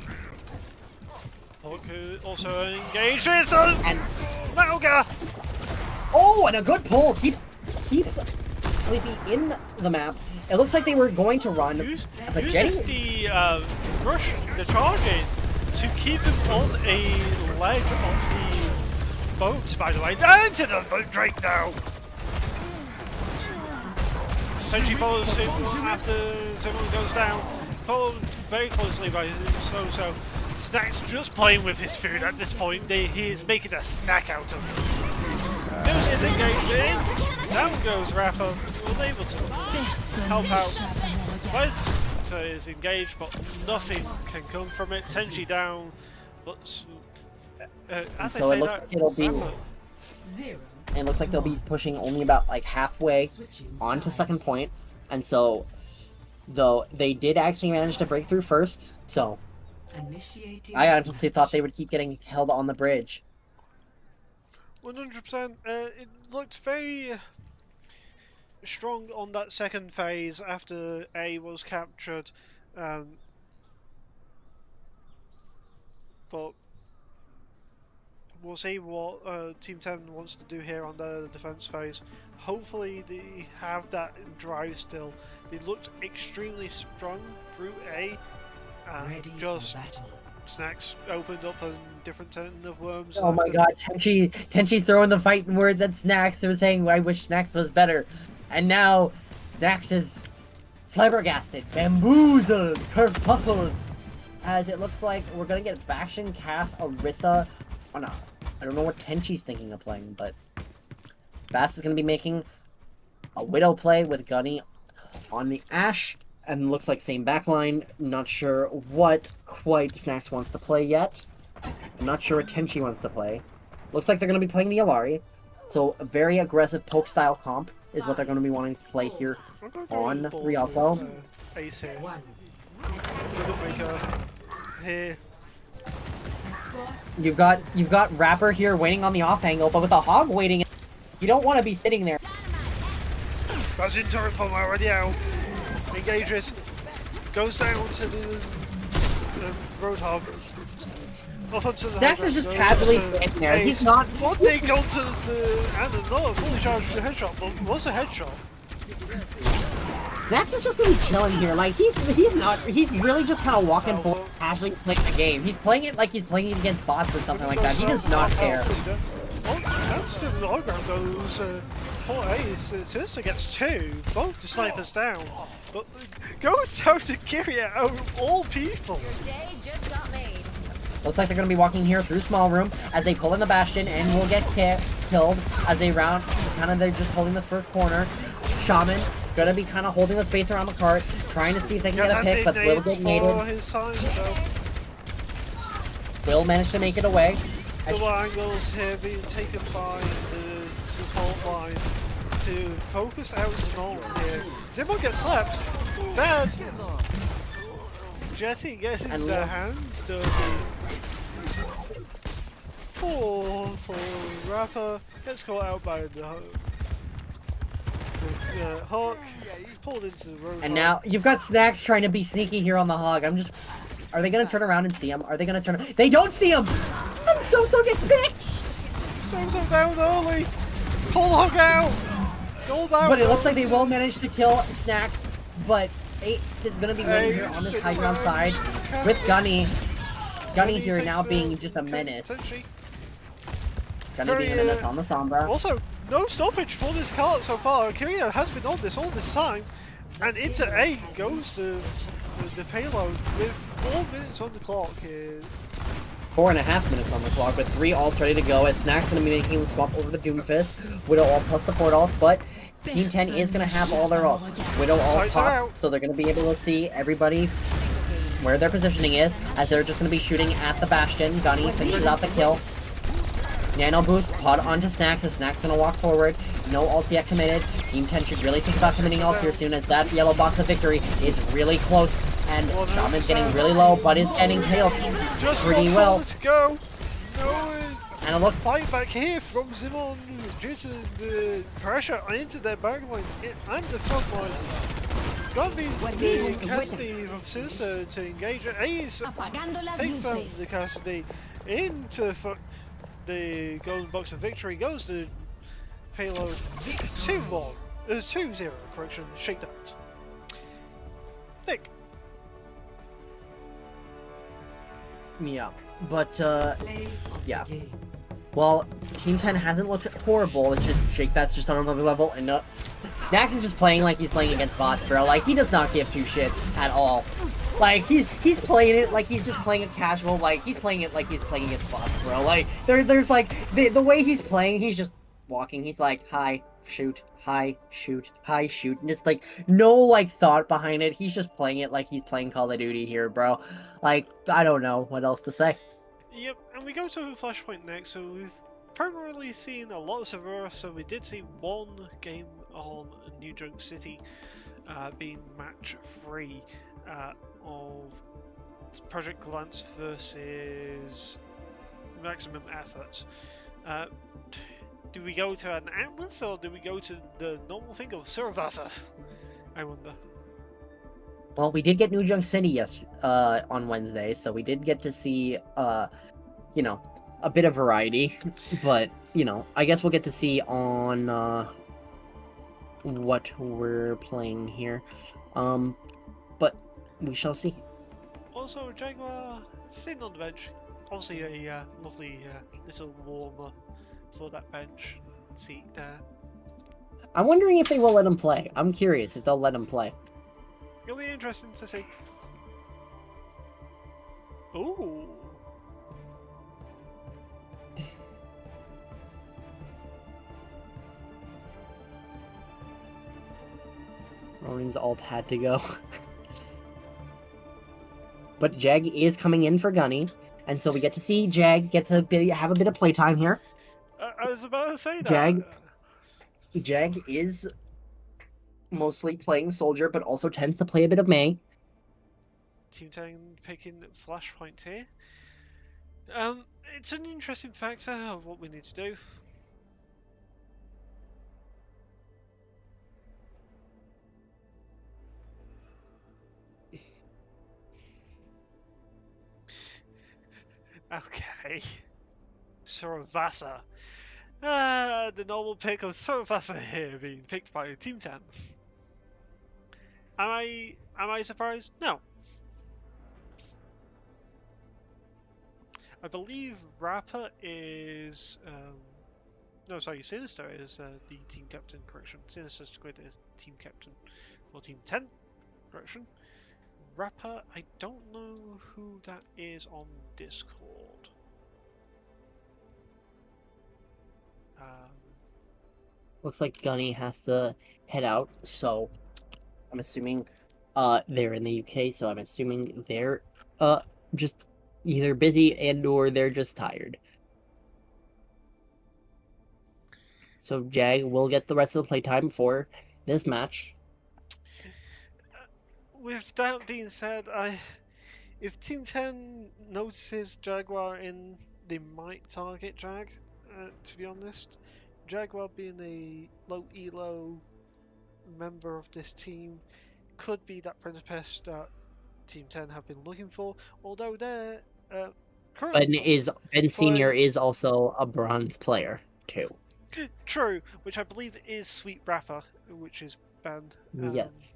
Also engaged and Mauga. Oh, and a good pull. Keeps Sleepy in the map. It looks like they were going to run, but uses Jetty... the rush, the charging, to keep him on a ledge on the boat, by the way. Into the boat drake now! So she follows him after someone goes down, followed very closely by so Snack's just playing with his food at this point. He is making a snack out of it. News is engaged in. Down goes Rafa, unable to help out. Visor is engaged, but nothing can come from it. Tenji down, but as I say that, it looks like they'll be pushing only about like halfway onto second point, and so though they did actually manage to break through first, so I honestly thought they would keep getting held on the bridge. 100%. It looked very strong on that second phase after A was captured, but we'll see what Team 10 wants to do here on the defense phase. Hopefully they have that drive still. They looked extremely strong through A, and just Snacks opened up a different tin of worms. Oh my god, Tenchi's throwing the fighting words at Snacks and saying, I wish Snacks was better. And now, Snacks is flabbergasted, bamboozled, kerfuffled. As it looks like we're gonna get Bastion, Cass, Orisa. Oh no, I don't know what Tenchi's thinking of playing, but Bass is gonna be making a Widow play with Gunny on the Ashe. And looks like same backline. Not sure what quite Snacks wants to play yet. I'm not sure what Tenchi wants to play. Looks like they're going to be playing the Alari. So a very aggressive poke style comp is what they're going to be wanting to play here on Rialto. Ace here. Here. You've got Rapper here waiting on the off angle, but with the Hog waiting, you don't want to be sitting there. That's in turret form already out. Engages, goes down to the Roadhog. Up onto the Snacks is just casually sitting there. He's not. One thing onto the and another fully charged headshot, but what's a headshot? Snacks is just gonna be chilling here. Like he's really just kind of walking forward, casually playing the game. He's playing it like he's playing it against bots or something like that. He does not care. That's the low ground goes. Poor Ace, Sinister gets two, both the snipers down, but goes out to Kyria out of all people. Looks like they're going to be walking here through small room as they pull in the Bastion and will get killed as they round, they're just holding this first corner. Shaman going to be kind of holding the space around the cart, trying to see if they can get a pick, but will get naded. Will manage to make it away. Double angles here being taken by the support line to focus out Zimon here. Zimon gets slapped. Bad. Jetty getting their hands dirty. Poor Rapper gets caught out by the Hawk. Pulled into the road. And now you've got Snacks trying to be sneaky here on the Hog. Are they gonna turn around and see him? Are they gonna turn? They don't see him! And So gets picked! So down early! Pull the Hog out! Gold out! But it looks like they will manage to kill Snacks, but Ace is gonna be waiting here on this high ground side with Gunny. Gunny here now being just a menace. Gunny being a menace on the Sombra. Also, no stoppage for this cart so far. Kyria has been on this all this time. And into A goes the payload with 4 minutes on the clock here. 4.5 minutes on the clock with 3 ults ready to go as Snack's going to be making the swap over the Doomfist. Widow ult plus support ults, but Team 10 is going to have all their ults. Widow ult pop, so they're going to be able to see everybody where their positioning is, as they're just going to be shooting at the Bastion. Gunny finishes out the kill. Nano boost, pod onto Snacks, as Snacks going to walk forward. No ults yet committed. Team 10 should really think about committing ults here soon, as that yellow box of victory is really close. And Shaman's getting really low, but is getting healed pretty well. To go. No, and it looks fight back here from Zimon due to the pressure into their backline and the front line. Gonna be the Cassidy of Sinister to engage. Ace takes down the Cassidy into the golden box of victory. Goes to payload 2-1, 2-0. Correction. Shake that. Nick. Yeah, but yeah. Well, Team 10 hasn't looked horrible. It's just Shake that's just on another level, and Snacks is just playing like he's playing against bots, bro. Like he does not give two shits at all. Like he's playing it like he's just playing it casual. Like he's playing it like he's playing against bots, bro. Like there's like the way he's playing, he's just walking. He's like hi, shoot, hi, shoot, hi, shoot, and just like no like thought behind it. He's just playing it like he's playing Call of Duty here, bro. Like I don't know what else to say. Yep, and we go to Flashpoint next. So we've primarily seen a lot of Severa. So we did see one game on New Junk City being match 3 of Project Glance versus Maximum Efforts. Do we go to an Atlas or do we go to the normal thing of Suravasa? I wonder. Well, we did get New Junk City on Wednesday, so we did get to see, you know, a bit of variety, but you know, I guess we'll get to see on what we're playing here. But we shall see. Also, Jaguar sitting on the bench. Obviously, a lovely little warmer for that bench seat there. I'm wondering if they will let him play. I'm curious if they'll let him play. It'll be interesting to see. Ooh. Ronin's ult had to go. But Jag is coming in for Gunny, and so we get to see Jag have a bit of playtime here. I was about to say that. Jag is mostly playing Soldier, but also tends to play a bit of Mei. Team 10 picking Flashpoint here. It's an interesting factor of what we need to do. Okay. Saravasa. The normal pick of Saravasa here being picked by Team 10. Am I surprised? No. I believe Rapper is no, sorry, Sinister is the team captain. Correction. Sinister Squid is team captain for Team 10. Correction. Rapper, I don't know who that is on Discord. Looks like Gunny has to head out, so I'm assuming they're in the UK, so I'm assuming they're just either busy and or they're just tired. So Jag will get the rest of the playtime for this match. With that being said, if Team 10 notices Jaguar in, they might target Jag, to be honest. Jaguar being a low elo member of this team could be that precipice that Team 10 have been looking for, although they're currently Ben Senior is also a bronze player too. True, which I believe is Sweet Rapper, which is banned. Yes.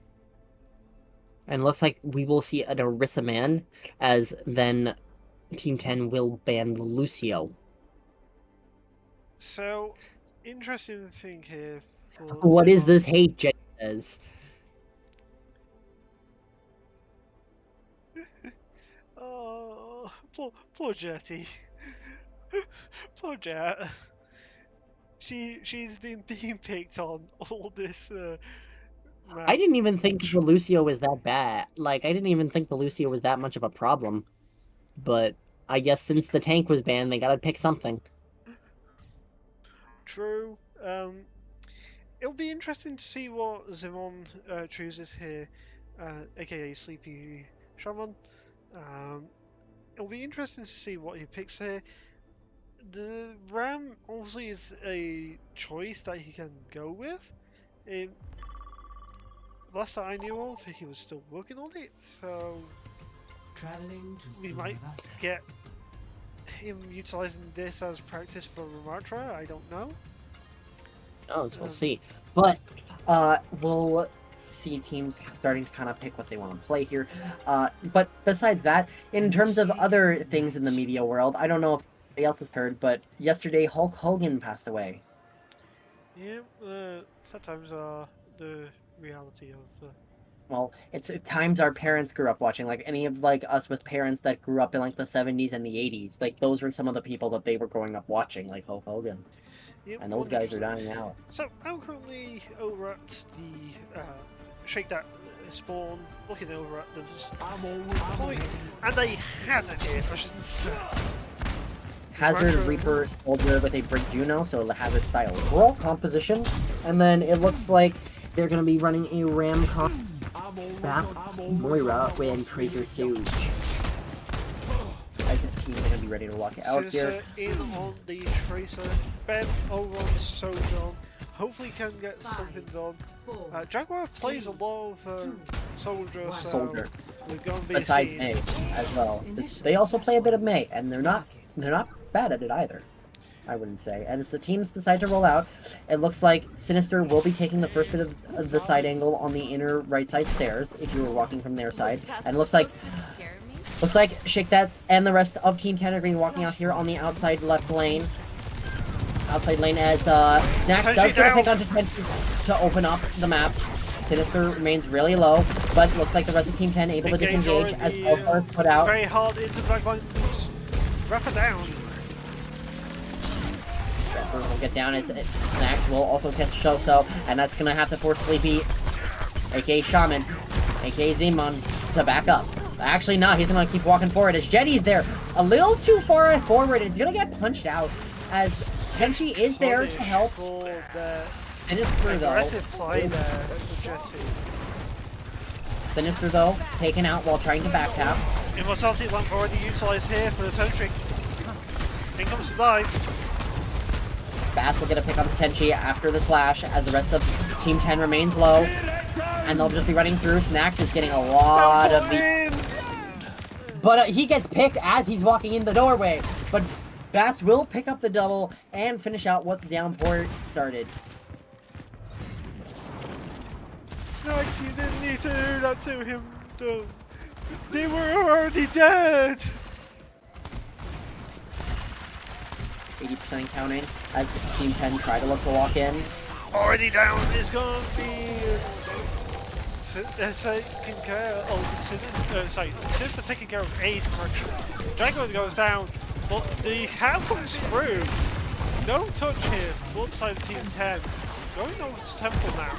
And looks like we will see an Orisa Man, as then Team 10 will ban Lucio. So, interesting thing here for What is this hate, Jay says? Oh, poor Jetty. Poor Jet. She's been being picked on all this. I didn't even think the Lucio was that bad. Like, I didn't even think the Lucio was that much of a problem. But I guess since the tank was banned, they gotta pick something. True. It'll be interesting to see what Zimon chooses here, aka Sleepy Shaman. It'll be interesting to see what he picks here. The Ram obviously is a choice that he can go with. Last that I knew of, he was still working on it, so we might get him utilizing this as practice for Ramatra. I don't know. Oh, so we'll see. But we'll see teams starting to kind of pick what they want to play here. But besides that, in terms of other things in the media world, I don't know if anybody else has heard, but yesterday Hulk Hogan passed away. Yeah, sometimes the reality of. Well, it's times our parents grew up watching, like any of like us with parents that grew up in like the 70s and the 80s. Like those were some of the people that they were growing up watching, like Hulk Hogan. Yep, And those guys are dying out. So I'm currently over at the Shake That spawn, looking over at the point, and a Hazard here flashes in stats. Hazard, Reaper, Soldier with a Brick Juno, so the Hazard style roll composition. And then it looks like they're going to be running a Ram comp back Moira with Tracer Siege. IHT is going to be ready to walk it out here. In on the Tracer, Ben over on the Sojourn. Hopefully can get something done. Jaguar plays a lot of Soldier, so we're going to be besides seeing... Mei as well. They also play a bit of Mei, and they're not bad at it either, I wouldn't say. And as the teams decide to roll out, it looks like Sinister will be taking the first bit of the side angle on the inner right side stairs, if you were walking from their side. And it looks like Shake That and the rest of Team 10 are going to be walking out here on the outside left lane. Outside lane as Snack does get a pick onto Tenchi to open up the map. Sinister remains really low, but looks like the rest of Team 10 able to disengage as Alpha is put out. Very hard into the backline. Rapper down. Rapper will get down as Snacks will also catch Shoso, and that's going to have to force Sleepy, aka Shaman, aka Zemon, to back up. Actually, not. He's going to keep walking forward as Jetty's there. A little too far forward. It's going to get punched out as Tenchi is there to help. Sinister, though. Aggressive play there for Jetty. Sinister, though, taken out while trying to back tap. Immortality lamp already utilised here for the turn trick. In comes the dive. Bass will get a pick on Tenchi after the slash as the rest of Team 10 remains low. And they'll just be running through. Snacks is getting a lot of the... But he gets picked as he's walking in the doorway. But Bass will pick up the double and finish out what the downpour started. Snacks, you didn't need to do that to him, though. They were already dead! 80% counting as Team 10 try to look to walk in. Already down is gonna be... taking care of... Sister taking care of A's correction. Drago goes down, but the hand comes through. No touch here, one side of Team 10. Going over to Temple now.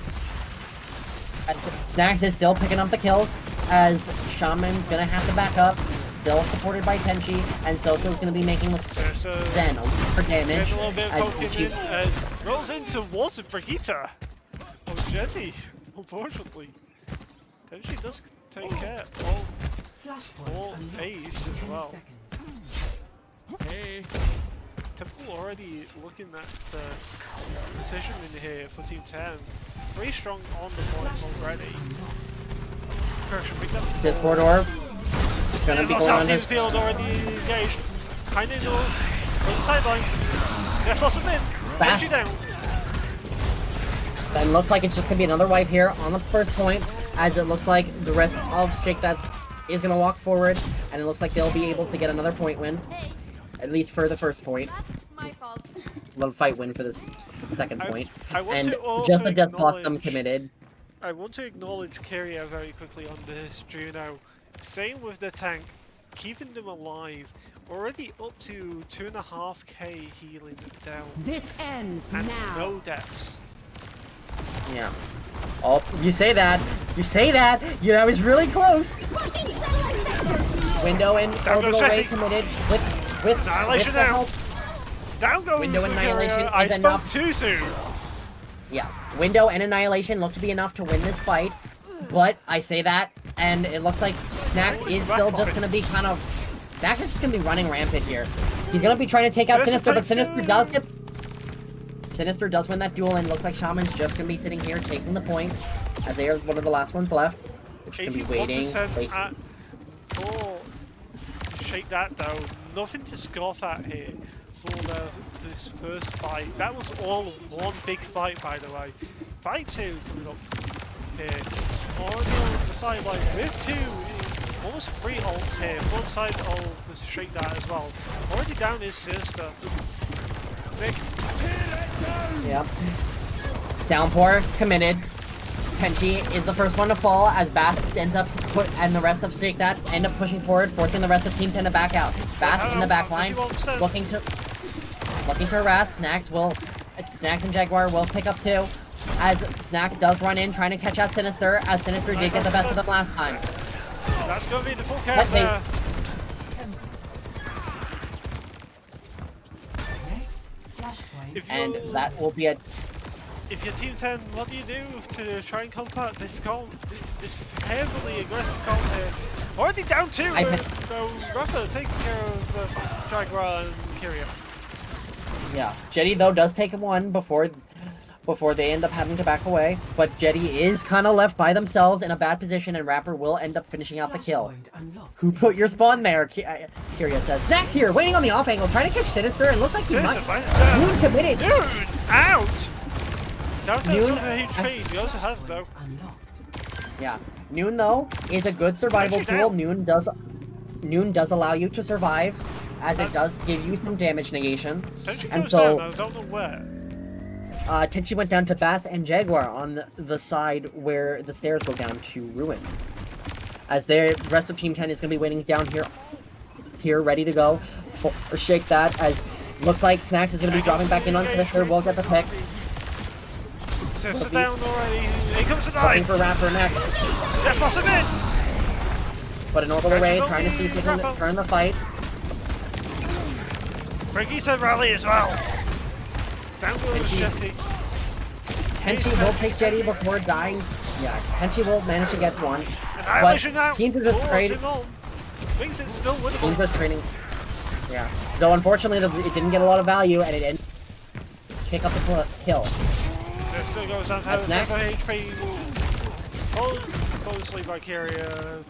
Snacks is still picking up the kills as Shaman's gonna have to back up. Still supported by Tenchi, and Soto's gonna be making this Zen for damage. A little bit poking in, rolls in towards Brigitte. Oh, Jetty, unfortunately. Tenchi does take care of all A's as well. Hey. Temple already looking at position in here for Team 10. Very strong on the point already. Correction, picked up. This corridor gonna be going on his field already engaged. Kind of on the sidelines. Left loss of mid. Push you down. Then looks like it's just gonna be another wipe here on the first point, as it looks like the rest of Shake That is gonna walk forward, and it looks like they'll be able to get another point win. At least for the first point. That's my fault. Little fight win for this second point. I want and to also just a death blossom committed. I want to acknowledge Kyria very quickly on this Juno. Staying with the tank, keeping them alive. Already up to 2.5k healing down. This ends and now. no deaths. Yeah. Oh, you say that. You say that. You know, I was really close. Window and orbital ray committed with Annihilation the down. help. Down goes Window Annihilation I is spoke enough. too soon. Yeah, Window and Annihilation look to be enough to win this fight, but I say that, and it looks like Snacks is still just gonna be kind of... Snacks is just gonna be running rampant here. He's gonna be trying to take out Sinister, but Sinister does get... Sinister does win that duel, and it looks like Shaman's just gonna be sitting here taking the point, as they are one of the last ones left. Which can be waiting. For Shake That though, nothing to scoff at here for this first fight. That was all one big fight, by the way. Fight 2 coming up here. Already on the sideline with 2, almost 3 ults here. One side of the Shake That as well. Already down is Sinister. Nick. Yep. Downpour committed. Tenchi is the first one to fall as Bass ends up and the rest of Shake That end up pushing forward, forcing the rest of Team 10 to back out. Bass in the back line, looking to harass. Snacks and Jaguar will pick up too, as Snacks does run in trying to catch out Sinister, as Sinister did get the best of them last time. That's gonna be the full count there. And that will be a... If you're Team 10, what do you do to try and combat this heavily aggressive comp here? Already down 2, so Rafa taking care of Jaguar and Kyria. Yeah, Jetty though does take 1 before before they end up having to back away. But Jetty is kind of left by themselves in a bad position, and Rapper will end up finishing out the kill. Who put your spawn there? Kyria says. Snacks here, waiting on the off angle, trying to catch Sinister, and looks like he might. Noon committed. Noon out! Down to Noon, 7 HP, he also has though. Yeah, Noon though is a good survival tool. Noon does allow you to survive, as it does give you some damage negation. And so, down, I don't know where. Tenchi went down to Bass and Jaguar on the side where the stairs go down to Ruin. As the rest of Team 10 is going to be waiting down here, ready to go for Shake That, as looks like Snacks is going to be dropping back in on Sinister. We'll get the pick. Sit down already. Here comes the Looking knife. for Rapper next. Yeah, boss him in. But an orbital raid, trying to see if he can turn the fight. Brigitte rally as well. Down goes Jetty. Tenchi will take Jetty before dying. Yeah, Tenchi will manage to get one. But teams are just trading. Thinks it's still winnable. Teams are trading. Yeah. Though unfortunately it didn't get a lot of value, and it ended pick up the kill. So it still goes down to 7 HP. Hold closely by Kyria.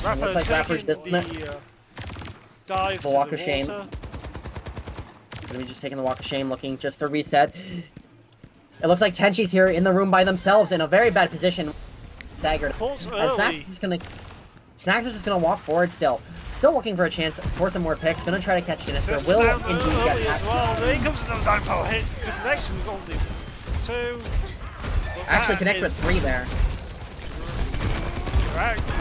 Rapper looks like Rapper's taking the dive the to walk the of shame. water. Gonna be just taking the walk of shame, looking just to reset. It looks like Tenchi's here in the room by themselves in a very bad position. Staggered. Snacks is just gonna walk forward still. Still looking for a chance for some more picks. Gonna try to catch Sinister. Will indeed get that. Well. There comes another down power hit. Next we've got the 2. Actually connect with 3 there. Correct.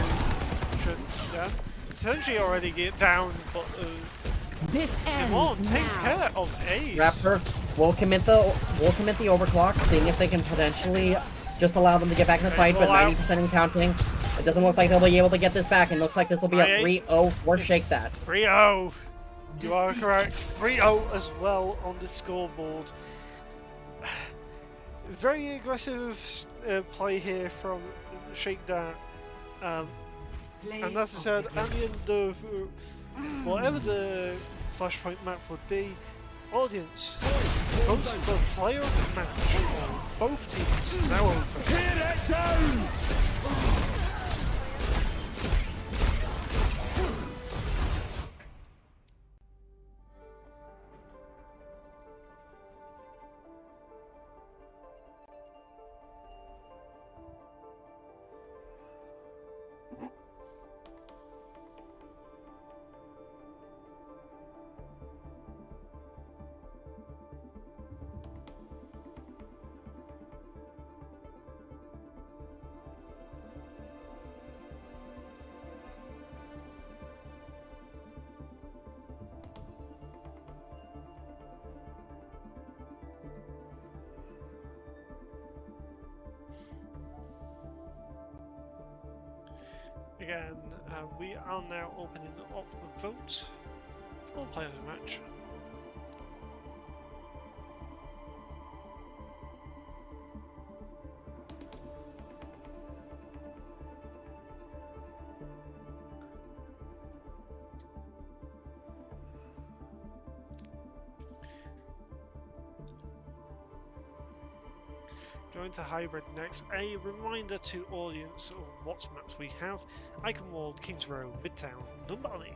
Yeah. Tenchi already get down, but Simon takes care of Ace. Rapper will commit the overclock, seeing if they can potentially just allow them to get back in the fight, but 90% in counting. It doesn't look like they'll be able to get this back, and looks like this will be a 3-0 for Shake That. 3-0. You are correct. 3-0 as well on the scoreboard. Very aggressive play here from Shake That. And as I said, at the end of whatever the Flashpoint map would be, audience, vote for player of the match on both teams now open. Tear that down! Again, we are now opening up the votes for player of the match. Going to hybrid next. A reminder to audience of what maps we have: Icon World, Kings Row, Midtown, Numbani.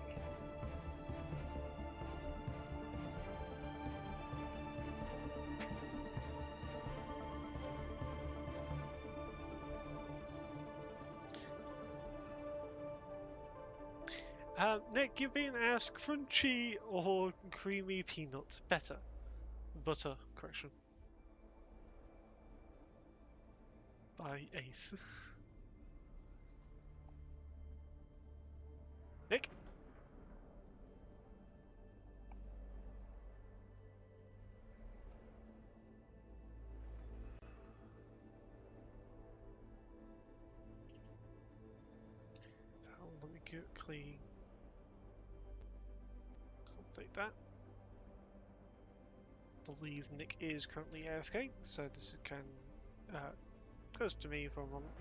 Nick, you've been asked crunchy or creamy peanut? Better. Butter, correction. By Ace. Nick? Let me quickly update that. I believe Nick is currently AFK, so this can goes to me for a moment.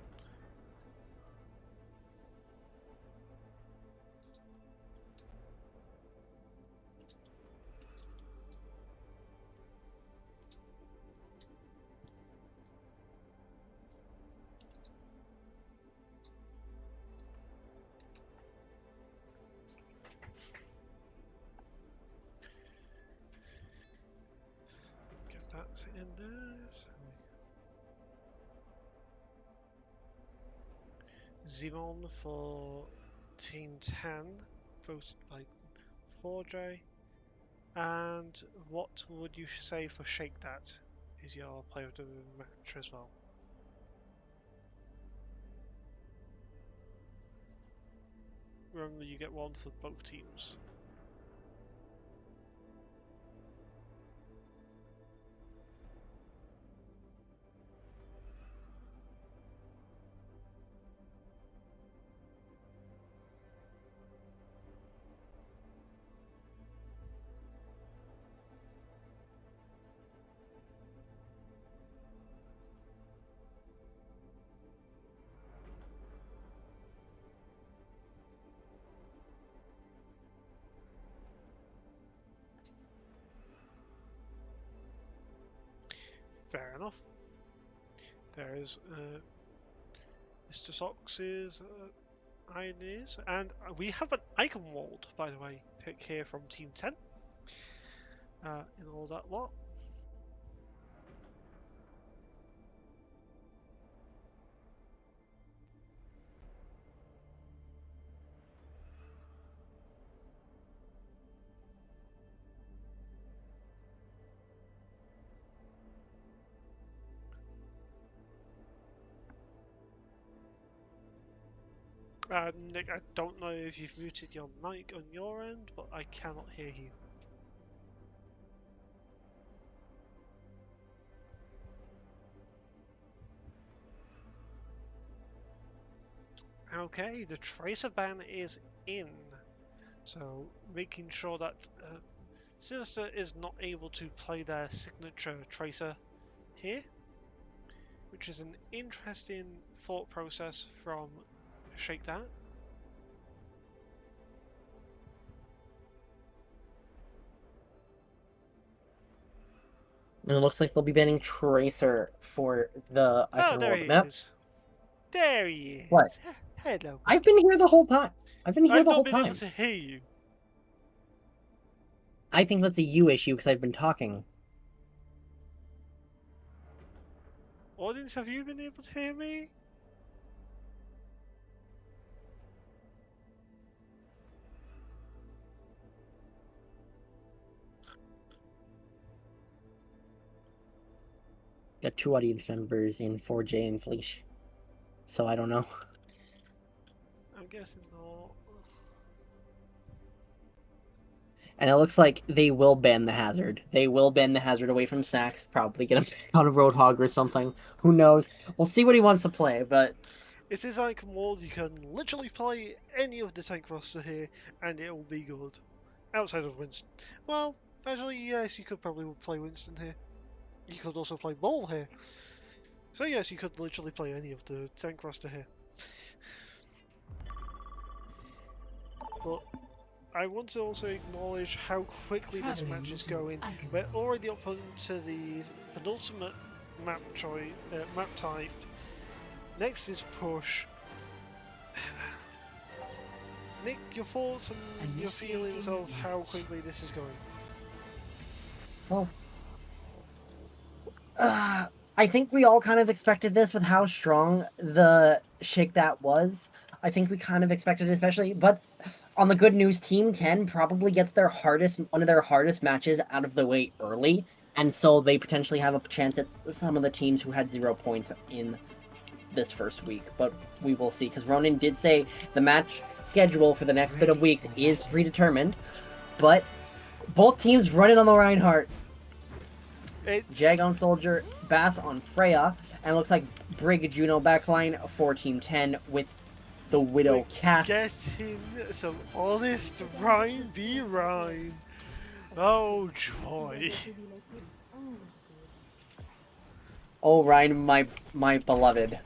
that's in there. Xenon for Team 10, voted by 4J. And what would you say for Shake That? Is your player of the match as well? Remember, you get one for both teams. Fair enough. There's Mr. Sox's ideas, and we have an icon walled, by the way, pick here from Team 10. In all that lot. Nick, I don't know if you've muted your mic on your end, but I cannot hear you. Okay, the tracer ban is in, so making sure that Sinister is not able to play their signature tracer here, which is an interesting thought process from Shake That. And it looks like they'll be banning Tracer for the Icon there World he map. is. There he is. What? Hello. I've been here the whole time. I've been here the whole I've not been time. able to hear you. I think that's a you issue because I've been talking. Audience, have you been able to hear me? Got 2 audience members in 4J and Fleesh. So I don't know. I'm guessing not. And it looks like they will ban the hazard. They will ban the hazard away from Snacks. Probably get him on a Roadhog or something. Who knows? We'll see what he wants to play, but... It's this icon wall, you can literally play any of the tank roster here, and it will be good. Outside of Winston. Well, actually, yes, you could probably play Winston here. You could also play Bull here. So yes, you could literally play any of the tank roster here. But I want to also acknowledge how quickly this match is going. We're already up onto the penultimate map type. Next is push. Nick, your thoughts and your feelings of how quickly this is going? Well... I think we all kind of expected this with how strong the Shake That was. I think we kind of expected it, especially, but on the good news, Team 10 probably gets one of their hardest matches out of the way early, and so they potentially have a chance at some of the teams who had 0 points in this first week, but we will see, because Ronan did say the match schedule for the next bit of weeks is predetermined, but both teams running on the Reinhardt. Jag on Soldier, Bass on Freya, and it looks like Brig Juno backline for Team 10 with the Widow cast. Getting some honest Ryan v Ryan. Oh joy. Oh Ryan, my beloved.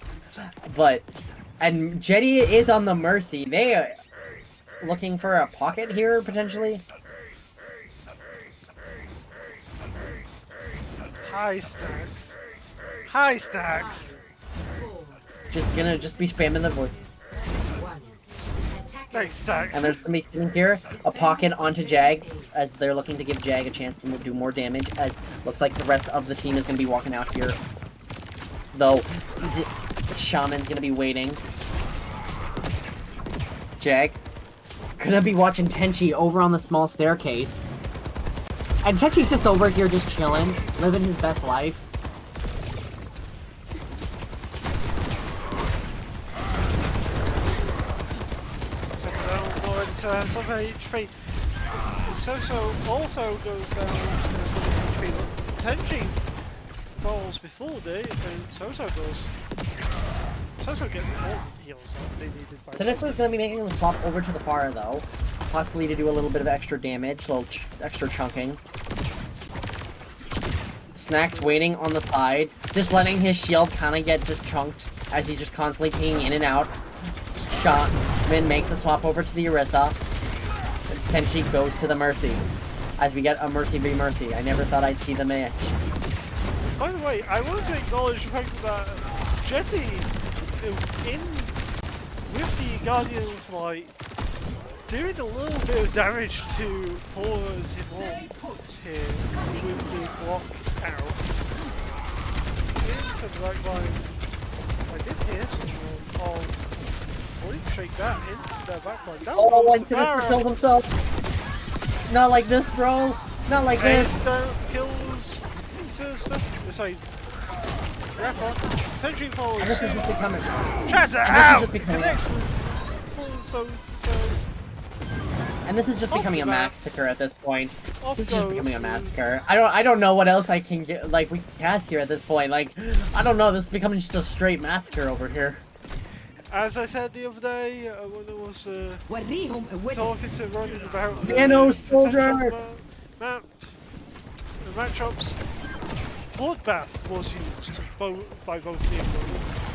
And Jetty is on the Mercy. They are looking for a pocket here potentially. Hi Snacks. Hi Snacks. Just gonna be spamming the voice. Thanks, Stacks. And there's somebody sitting here, a pocket onto Jag, as they're looking to give Jag a chance to do more damage, as looks like the rest of the team is going to be walking out here. Though, Shaman's going to be waiting. Jag, gonna be watching Tenchi over on the small staircase. And Tenchi's just over here just chilling, living his best life. Some HP. So also goes down to some HP. Tenchi falls before they, and Soso goes. Soso gets all the heals that they needed. Sinister's going to be making the swap over to the Pharah though. Possibly to do a little bit of extra damage, a little extra chunking. Snack's waiting on the side, just letting his shield kind of get just chunked as he's just constantly pinging in and out. Shotman makes a swap over to the Orisa. Tenchi goes to the Mercy. As we get a Mercy v Mercy. I never thought I'd see the match. By the way, I want to acknowledge the fact that Jetty, in with the Guardian Flight, doing a little bit of damage to poor Zimon here with the block out. Into the back line. I did hear someone shake that into their backline. Oh, and Sinister kills himself. Not like this, bro. Not like this. Kills Sinister. Sorry. Rapper. Tenchi follows. And this is just becoming. Shatter out! Connects with so. And this is just becoming a massacre at this point. This is just becoming a goes. massacre. I don't know what else I can get. Like we can cast here at this point. Like I don't know. This is becoming just a straight massacre over here. As I said the other day, when I was talking to Ronnie about Piano Soldier matchups, Bloodbath was used by both me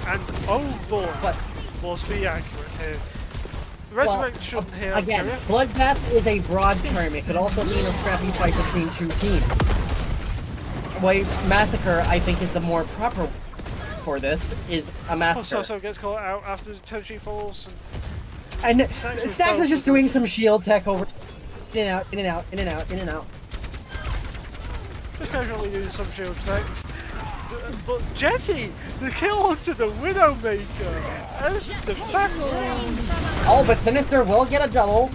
and Over was be accurate here. Resurrection here. Again, Bloodbath is a broad term. It could also mean a scrappy fight between two teams. Why Massacre, I think, is the more proper for this, is a massacre. So gets caught out after Tenchi falls. And Stacks is just doing some shield tech over. In and out, in and out, in and out, in and out. Just casually doing some shield tech. But Jetty, the kill onto the Widowmaker as the battle. Oh, but Sinister will get a double.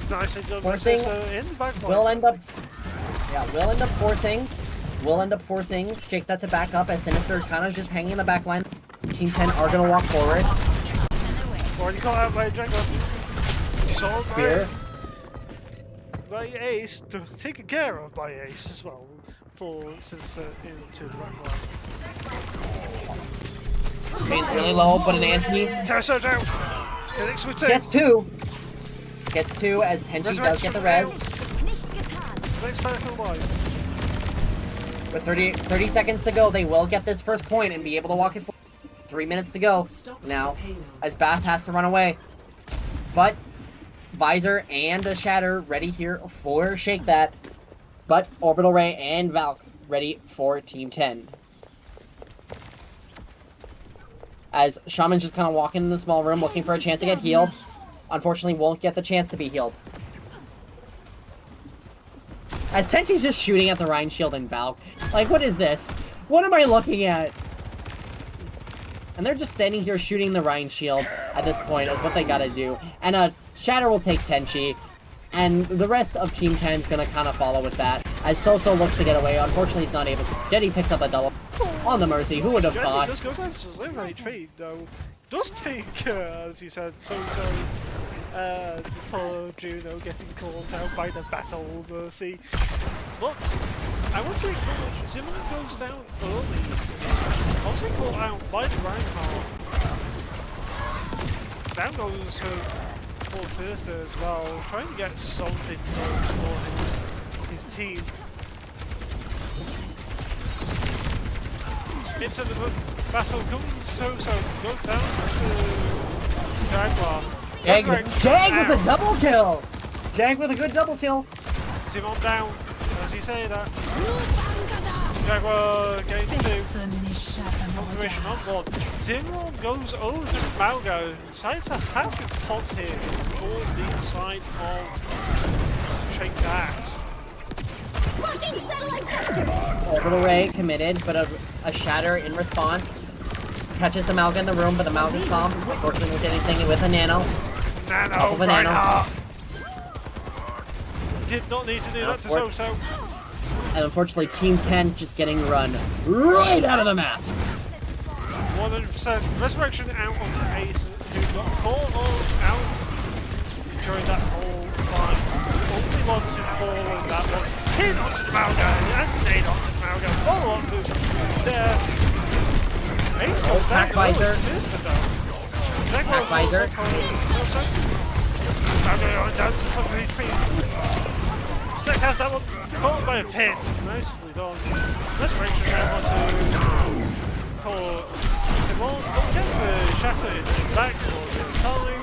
Nicely done. Forcing in the back line. will end up. Yeah, will end up forcing. Will end up forcing Shake that to back up as Sinister kind of just hanging in the back line. Team 10 are gonna walk forward. Already caught out by a Dragon. Solid Spear. By Ace, taken care of by Ace as well. For Sinister into the back line. Main's really low, but an Anthony Terrorsurge out! Connects with two. gets two. Gets two as Tenchi does get the res. It's the next Panic alive. With 30 seconds to go, they will get this first point and be able to walk it. 3 minutes to go now, as Bath has to run away. But Visor and a Shatter ready here for Shake That. But Orbital Ray and Valk ready for Team 10. As Shaman's just kind of walking in the small room looking for a chance to get healed. Unfortunately, won't get the chance to be healed. As Tenchi's just shooting at the Rhine Shield and Valk. Like, what is this? What am I looking at? And they're just standing here shooting the Rhine Shield at this point. Is what they gotta do. And Shatter will take Tenchi. And the rest of Team 10 is gonna kind of follow with that. As Soso looks to get away. Unfortunately, he's not able to. Jetty picks up a double on the Mercy. Who would have thought? Jetty does go down to Slim HP, though. Does take, as you said, Soso. Poor Juno getting called out by the Battle Mercy. But I want to acknowledge Zimmer goes down early. Also called out by the Reinhardt. Down goes her full Sinister as well, trying to get something going for his team. Into the battle comes Soso, goes down to Jaguar. Jag with a double kill! Jag with a good double kill! Zimon down, as you say that. Jaguar getting two. restoration on board. Zimron goes over to Malgo. Decides to have been popped here for the side of Shake That. Fucking satellite vector! Orbital ray committed, but a shatter in response. Catches the Malga in the room, but the Malga's calm. Fortunately with anything with a nano. Nano, of a nano. Reinhardt. Did not need to do that to So-So. And unfortunately, Team 10 just getting run right out of the map. 100% resurrection out onto Ace, who got caught out during that whole fight. Only one to fall in that one. Hit onto the Malga, that's an 8 onto the Malga. Follow up move, it's there. Ace goes down. Packvisor. Packvisor. So-So. Malga down to some HP. Snack has that one. Caught by a pin. Nicely done. Resurrection out onto Simon. Gets a shatter in the back towards the time.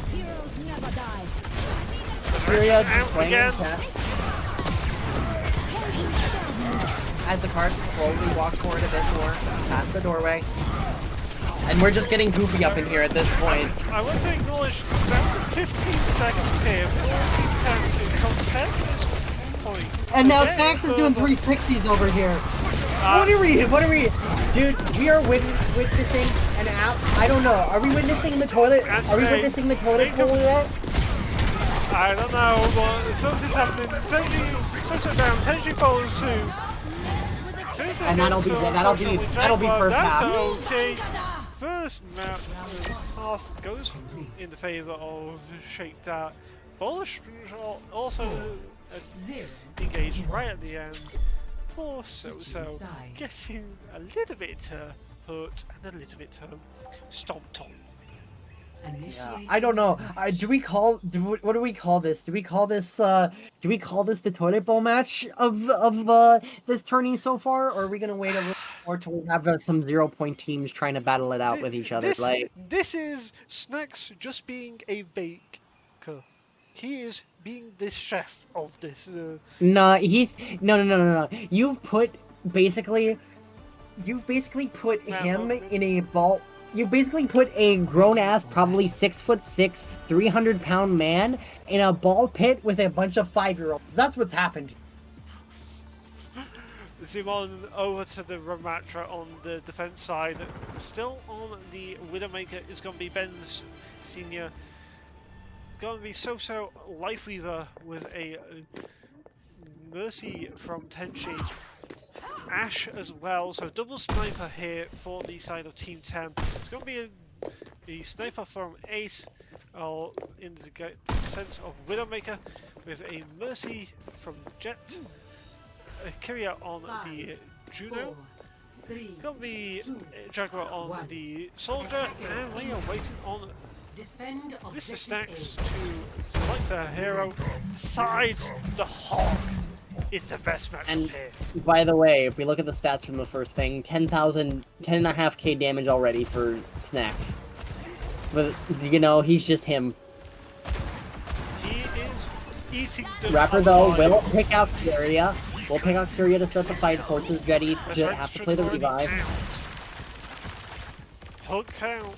Heroes never die. Period. Out again. As the cart slowly walks forward a bit more, past the doorway. And we're just getting goofy up in here at this point. I want to acknowledge that 15 seconds here for Team 10 to contest this point. And now Sax is doing 360s over here. What are we? Dude, we are witnessing an app. I don't know. Are we witnessing the toilet? Are we witnessing the toilet bowl yet? I don't know, but something's happening. Tenji, so down. Tenji follows suit. And that'll be first half. First map half goes in the favour of Shake That. Polish also engaged right at the end. Poor So-So getting a little bit hurt and a little bit stomped on. Yeah, I don't know. What do we call this? Do we call this the toilet bowl match of this tourney so far, or are we gonna wait a little more till we have some 0-point teams trying to battle it out with each other? This is Snacks just being a baker. He is being the chef of this. No. You've basically put him in a ball. You basically put a grown-ass, probably 6'6", 300-pound man in a ball pit with a bunch of 5-year-olds. That's what's happened. Simon over to the Ramatra on the defense side. Still on the Widowmaker is going to be Ben Senior. Going to be So-So Lifeweaver with a Mercy from Tenchi. Ash as well, so double sniper here for the side of Team 10. It's going to be a sniper from Ace, in the sense of Widowmaker, with a Mercy from Jet, a Kyria on the Juno, going to be a Jaguar on the Soldier, and we are waiting on Mr. Snacks to select their hero, decide the Hog. It's the best match and here. By the way, if we look at the stats from the first thing, 10.5k damage already for Snacks. But, you know, he's just him. He is eating the Rapper, though, will pick out Kyria. We'll pick out Kyria to start the fight. Forces ready to have to play the revive. Hook count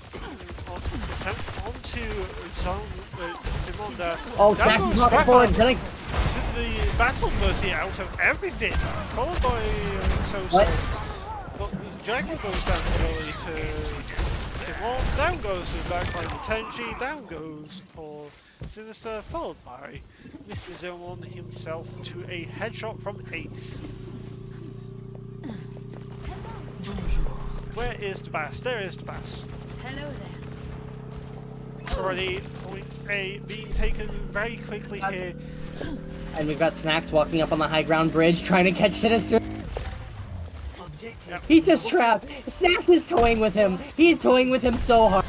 attempt onto Simon there. Oh, Snacks is not forward. To the battle mercy out of everything, followed by So-So. But Jaguar goes down early to Simon, down goes the backline of Tenchi, down goes for Sinister, followed by Mr. Zilmon himself to a headshot from Ace. Where is the Bass? There is the Bass. Hello there. Already point A being taken very quickly here. And we've got Snacks walking up on the high ground bridge trying to catch Sinister. Yep. He's just trapped. Snacks is toying with him. He's toying with him so hard.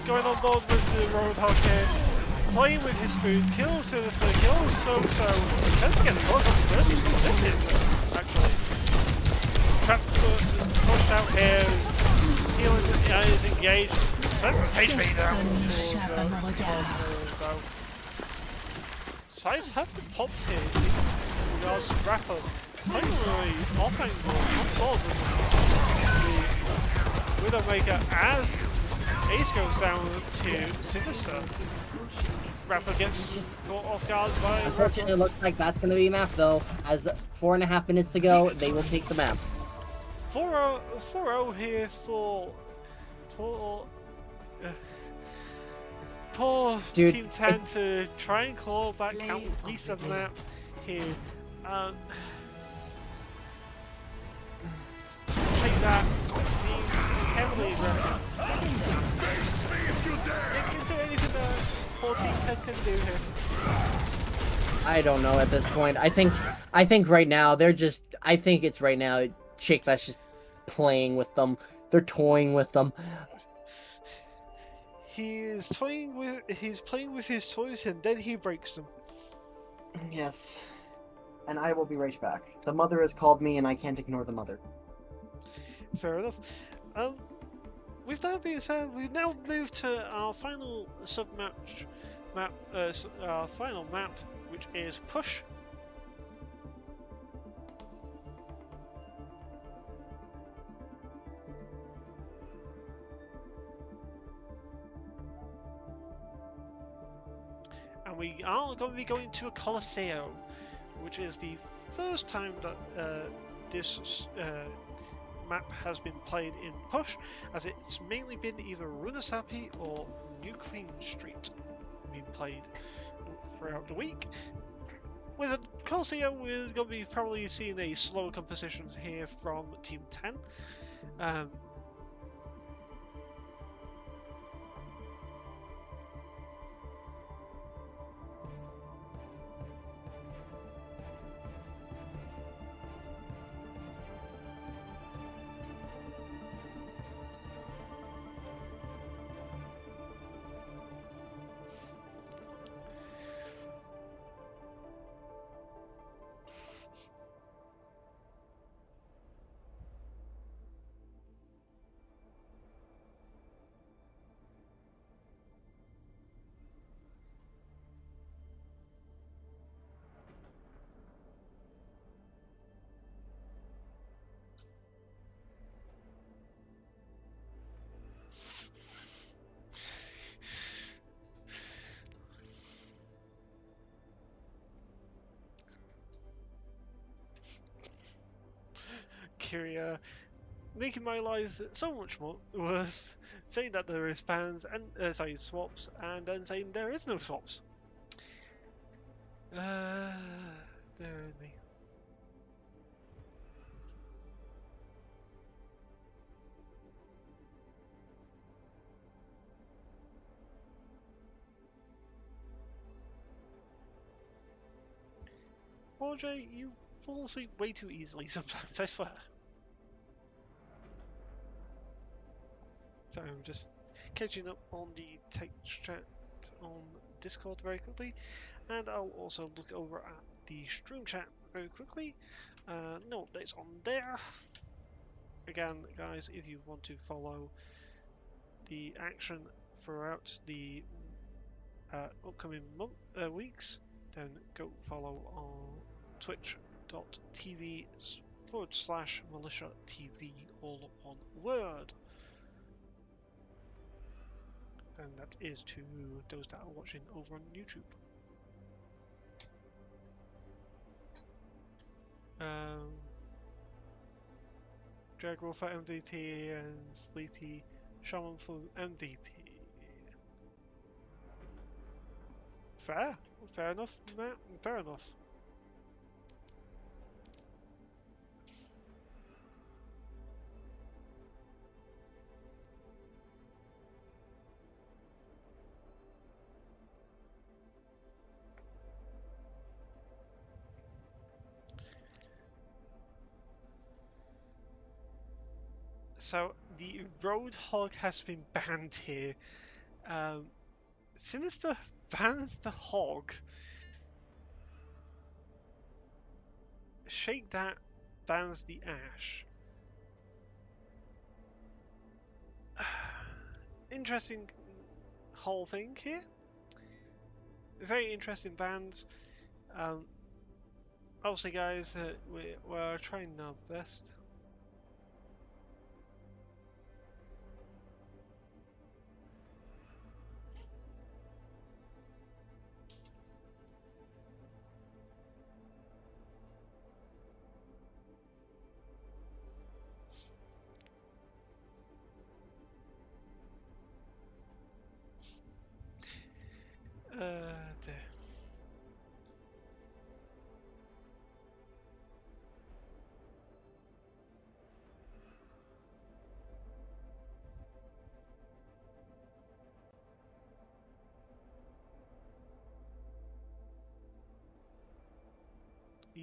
Going on board with the Roadhog here. Playing with his food. Kills Sinister. Kills So-So. Tends to get the Roadhog first. This is actually. Trap pushed out here. Healing is engaged. 7 HP down. Sides have been popped here in regards to Rapper. Playing really off angle, on board with him. Widowmaker as Ace goes down to Sinister. Rapper gets caught off guard by Unfortunately, it looks like that's going to be map, though. As 4.5 minutes to go, they will take the map. 4-0, 4-0 here for poor, uh, poor Dude, Team 10 to try and claw back and reset the map here. Take that, being heavily aggressive. Is there anything that poor Team 10 can do here? I don't know at this point. I think right now they're just. I think it's right now. Shake-That's just playing with them. They're toying with them. He's playing with his toys and then he breaks them. Yes. And I will be right back. The mother has called me, and I can't ignore the mother. Fair enough. With that being said, we've now moved to our final our final map, which is Push. And we are going to be going to a Colosseo, which is the first time that this map has been played in Push, as it's mainly been either Runasapi or New Queen Street being played throughout the week. With a Colosseo, we're going to be probably seeing a slower composition here from Team 10. Kyria making my life so much more worse, saying that there is bans and swaps, and then saying there is no swaps. There me. RJ, you fall asleep way too easily sometimes, I swear. So I'm just catching up on the text chat on Discord very quickly, and I'll also look over at the stream chat very quickly. No updates on there. Again, guys, if you want to follow the action throughout the upcoming weeks, then go follow on twitch.tv/militia TV, all one word. And that is to those that are watching over on YouTube. Jaguar for MVP and Sleepy Shaman for MVP. Fair enough, Matt. Fair enough. So the Roadhog has been banned here. Sinister bans the Hog. Shake That bans the Ash. Interesting whole thing here. Very interesting bans. Obviously, guys, we're trying our best.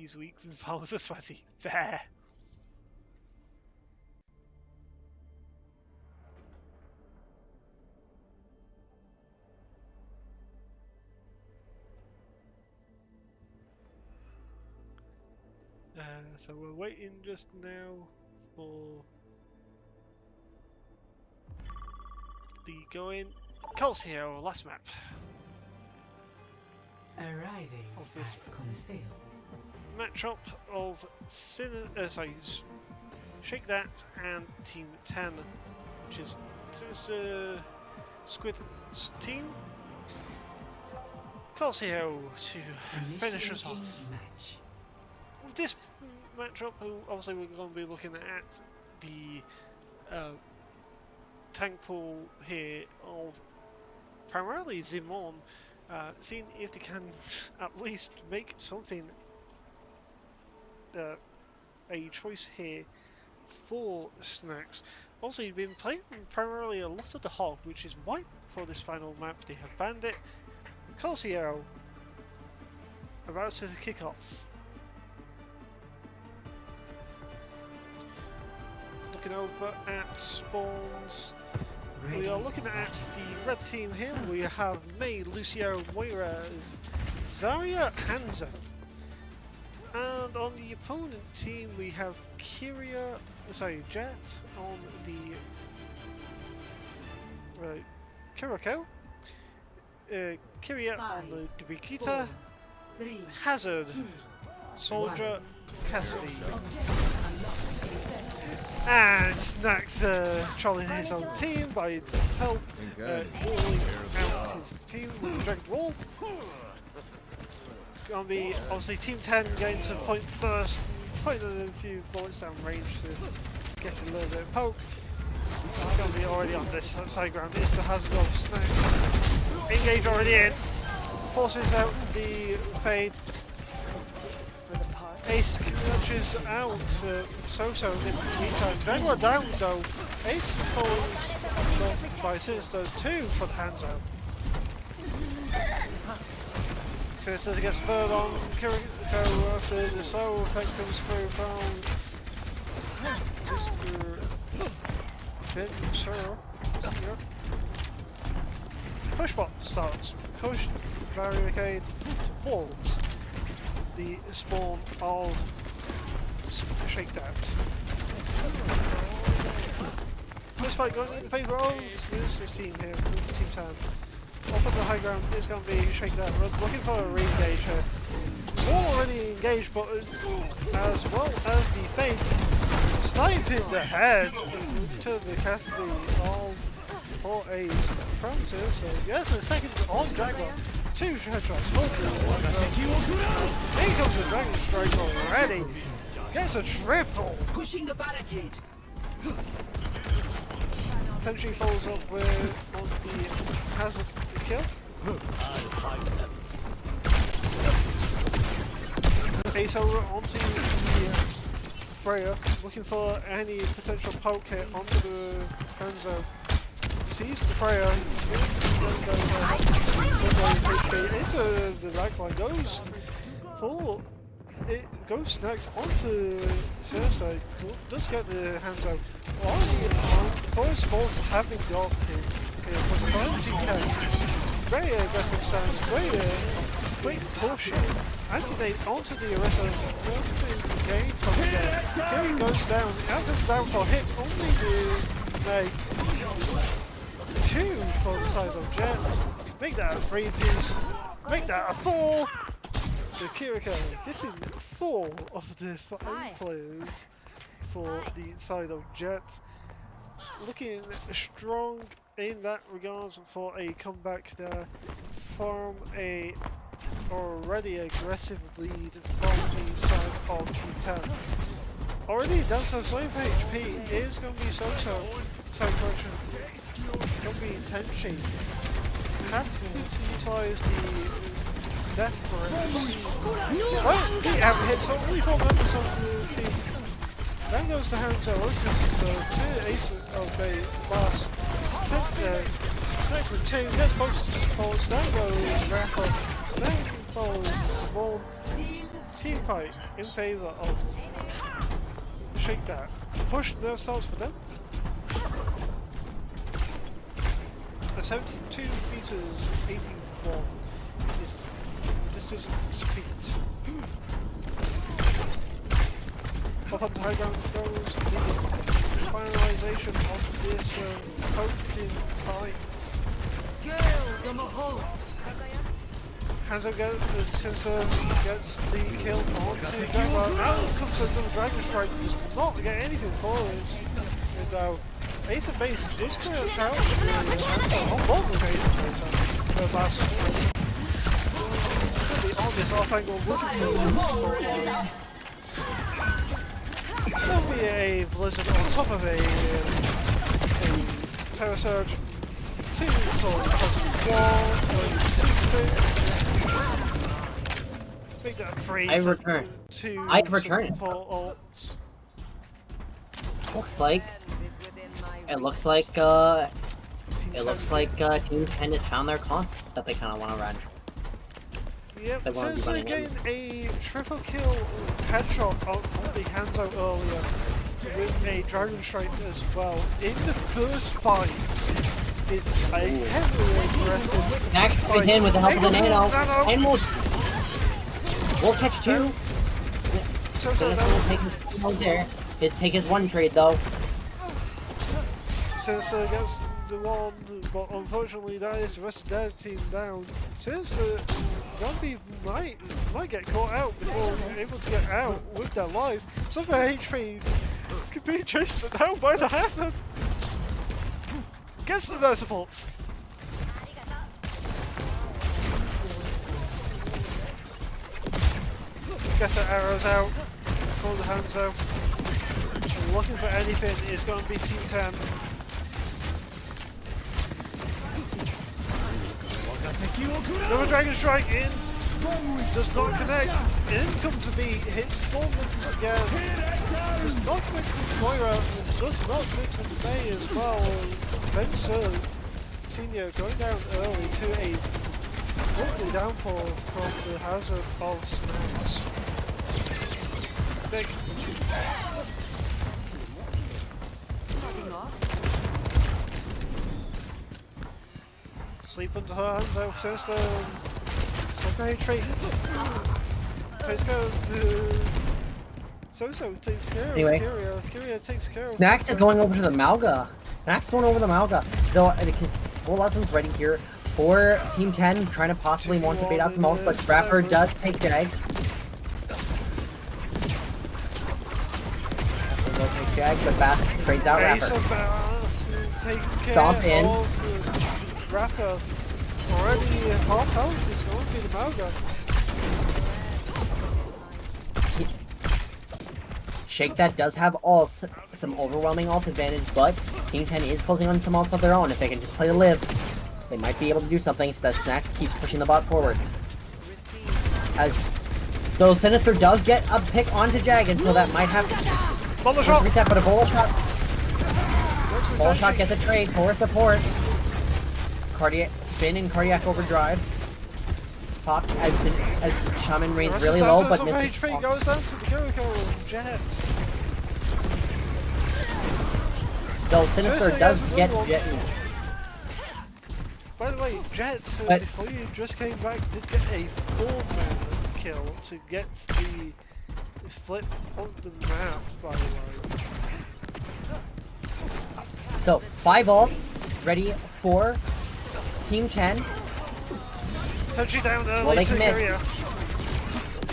He's weak with Bowser Sweaty. There. So we're waiting just now for the going. Calcio, last map Arriving of this at Coliseo. matchup of Shake That and Team 10, which is Sinister Squid's team. Calcio to finish us off. Initiating match. With this matchup, obviously we're going to be looking at the tank pool here of primarily Zimon, seeing if they can at least make something a choice here for Snacks. Also, you've been playing primarily a lot of the Hog, which is why for this final map they have banned it. Calcio about to kick off. Looking over at spawns, we are looking at the red team here. We have May, Lucio, Moira, Zarya, Hanzo. And on the opponent team we have Jet on the Kiriko, Kiria on the Dubikita, Hazard, Soldier, Cassidy. And Snacks trolling his own team by walling out his team with the Dragon Wall. Gonna be obviously Team 10 going to point first, putting a few bullets down range to get a little bit of poke. Gonna be already on this side ground. Is the Hazard of Snacks. Engage already in. Forces out the fade. Ace clutches out So-So in the meantime. Jaguar down though. Ace falls by Sinister 2 for the Hanzo. Sinister gets third on Kiriko after the slow effect comes through from Mr. Push bot starts. Push barricade to vault the spawn of Shake That. This fight going in favour of this team here, Team 10. Off of the high ground is going to be Shake That. We're looking for a re-engage here. Wall already engaged, but as well as the Fade sniping the head to the Cassidy of 4 A's Francis. So yes, a second on Jaguar. 2 headshots. Here comes the Dragon Strike already. Gets a triple. Pushing the barricade. Potentially follows up with on the Hazard kill. Ace over onto the Freya, looking for any potential poke hit onto the Hanzo. Sees the Freya, into the lifeline, goes for it, goes next onto Sinister, does get the Hanzo. Both spawns having got him here for the final G10. Very aggressive stance, very quick push. Anti-nade onto the Arisa, game from there. Gary goes down, out of down for hits, only the May. 2 for the side of Jet. Make that a 3-piece. Make that a 4. The Kiriko getting 4 of the 5 players for the side of Jet. Looking strong in that regards for a comeback there from a already aggressive lead from the side of Team 10. Already down to 5 HP is going to be So-So side collection. Going to be Tenchi. Happy to utilise the death burst. Well, he hits only 4 members of the team. Then goes to Hanzo. This is 2 ace of the last. Next with 2, gets both supports, then goes Rapper, then follows 1 team fight in favour of Shake That. Push no starts for them. The 72 meters 81 is distance speed. Off on the high ground goes the finalisation of this poking fight. Hands up since gets the kill onto Dragon. Now comes another Dragon Strike, does not get anything for it. And now Ace of Base is clear a challenge on board with Ace of Base the last the obvious off angle would be a Blizzard on top of a Terror Surge. 2 for positive 1, 2, 2. Make that 3. I return. 2 I return. Ults. Looks like Team 10 has found their con that they kind of want to run. Yep, They wanna be seriously running getting a triple kill headshot on the hands out earlier with a Dragon Strike as well in the first fight is a heavily aggressive Next, fight. in with the help of the Nano. Nano, and we'll catch 2. So Sinister will take his one there. Take his 1 trade though. Sinister gets the 1, but unfortunately that is the rest of their team down. Sinister Gumby might get caught out before able to get out with their life. So for HP could be chased down by the hazard. Gets to their supports. Just gets their arrows out, pull the hands out. And looking for anything is going to be Team 10. Another Dragon Strike in, does not connect. In comes to B, hits 4 buttons again. Does not connect with Moira, and does not connect with May as well. Ben Sir, Senior, going down early to a lovely downfall from the hazard of Snacks. Big. Sleep under her hands out, Sinister. Second trade. Takes care of So takes care of Anyway. Kyria. Kyria takes care of Snacks is going over to the Malga. Snacks going over the Malga. Though, full lessons ready here for Team 10, trying to possibly want to bait out some ult, but Bradford does take Jag. Will take Jag, but Bass trades out Ace Rapper. of Bass taking care Stomp in. of Rapper. Already half health is going to be the Malga. Shake That does have ults, some overwhelming ult advantage, but Team 10 is closing on some ults of their own. If they can just play the live, they might be able to do something so that Snacks keeps pushing the bot forward. So Sinister does get a pick onto Jag, and so that might have to Bottle shot! reset, but a Bola Shot. Bola Shot gets a trade for support. Cardiac spin and cardiac overdrive. Pop as Shaman rains really low, but misses. HP goes down to the Kiriko Jet. Though Sinister does get Jet. By the way, Jet, But- before you just came back, did get a 4-man kill to get the flip of the map, by the way. So 5 ults ready for Team 10. Touchy down Will early they to commit? Kyria.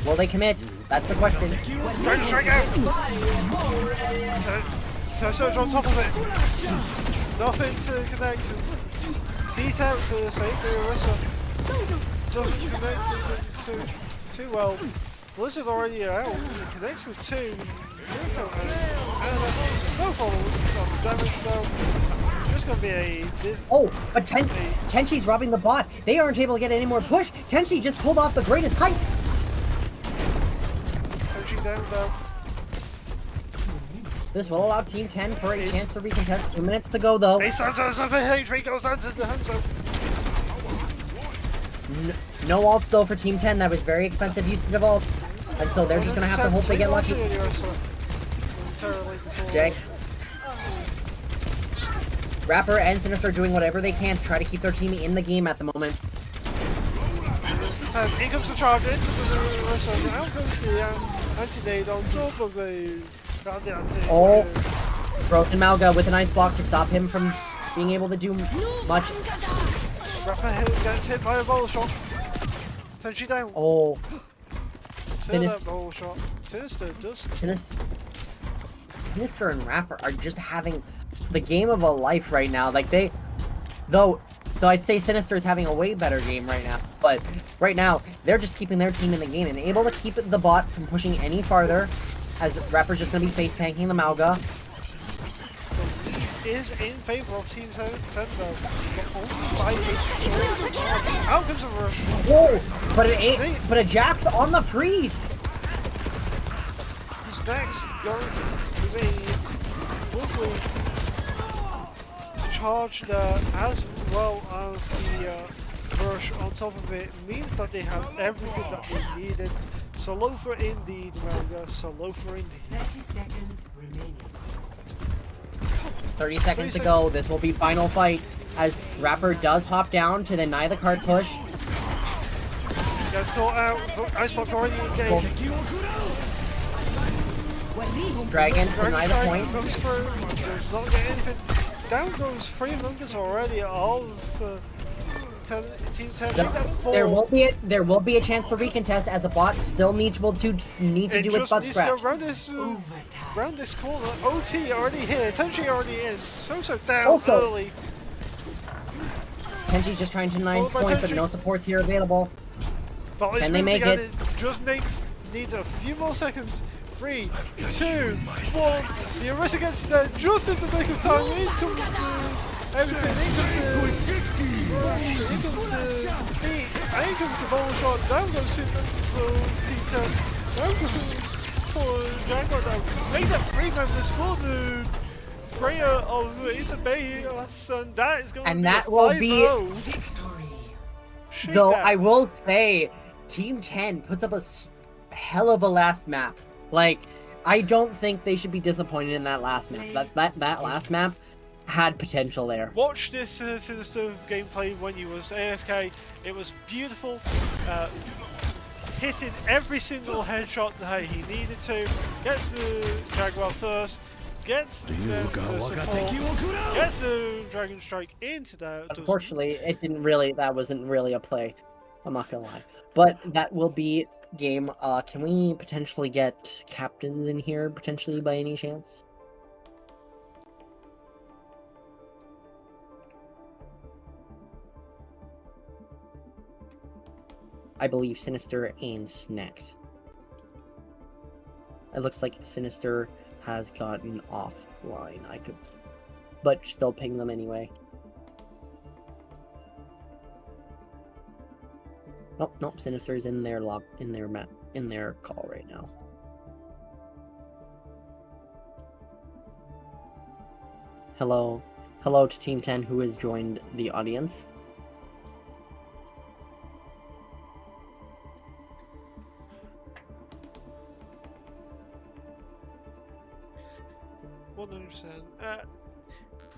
Will they commit? That's the question. Dragon Strike out! Surge on top of it. Nothing to connect. Beat out to save the Orisa. Doesn't connect too well. Blizzard already out. It connects with 2. No follow on damage though. Just gonna be a. Oh, but Tenshi's robbing the bot. They aren't able to get any more push. Tenshi just pulled off the greatest heist. Touching down though. This will allow Team 10 for a chance to recontest. 2 minutes to go though. Ace Santos of a hatred goes down to the Hanzo. No ults though for Team 10. That was very expensive usage of ult. And so they're just gonna have to hope they get lucky. Jay. Rapper and Sinister are doing whatever they can to try to keep their team in the game at the moment. Here comes the charge into the wrestler. Now comes the anti-nade on top of the anti. Oh, broken Malga with a nice block to stop him from being able to do much. Rapper gets hit by a ball shot. Turns you down. Oh, That ball shot. Sinister does. Sinister and Rapper are just having the game of a life right now. Like though I'd say Sinister is having a way better game right now. But right now, they're just keeping their team in the game and able to keep the bot from pushing any farther. As Rapper's just gonna be face tanking the Malga. Is in favor of Team 10 though, but only by a out comes a rush. Whoa! But a Jack's on the freeze. His next going with a lovely charge there, as well as the rush on top of it, means that they have everything that they needed. Salofa indeed, Melga. Salofa indeed. 30 seconds remaining. 30 seconds to go. This will be final fight as Rapper does hop down to deny the card push. Gets caught out. Icebox already engaged. Dragon deny the point. Comes through. Does not get anything. Down goes 3 members already of Team 10. There will be a chance to recontest as a bot still needs to do its butt scratch. Round this corner. OT already here. Tenchi already in. So down early. Tenchi's just trying to deny point, but no supports here available. Can they make it? Just needs a few more seconds. 3, 2, 1. The Arista gets dead just in the nick of time. In comes everything. In comes in comes the ball shot. Down goes Team 10. Down goes for Jaguar down. Make that 3 members for the prayer of Isabelle, and that is going to be that a will 5-0. Though I will say, Team 10 puts up a hell of a last map. Like, I don't think they should be disappointed in that last map. That last map had potential there. Watch this Sinister gameplay when you was AFK. It was beautiful. Hitting every single headshot that he needed to. Gets the Jaguar first. Gets the support. Gets the Dragon Strike into that. Unfortunately, that wasn't really a play. I'm not gonna lie. But that will be game. Can we potentially get captains in here, potentially, by any chance? I believe Sinister and Snacks. It looks like Sinister has gotten offline. But still ping them anyway. Oh, nope, Sinister's in their call right now. Hello to Team 10 who has joined the audience.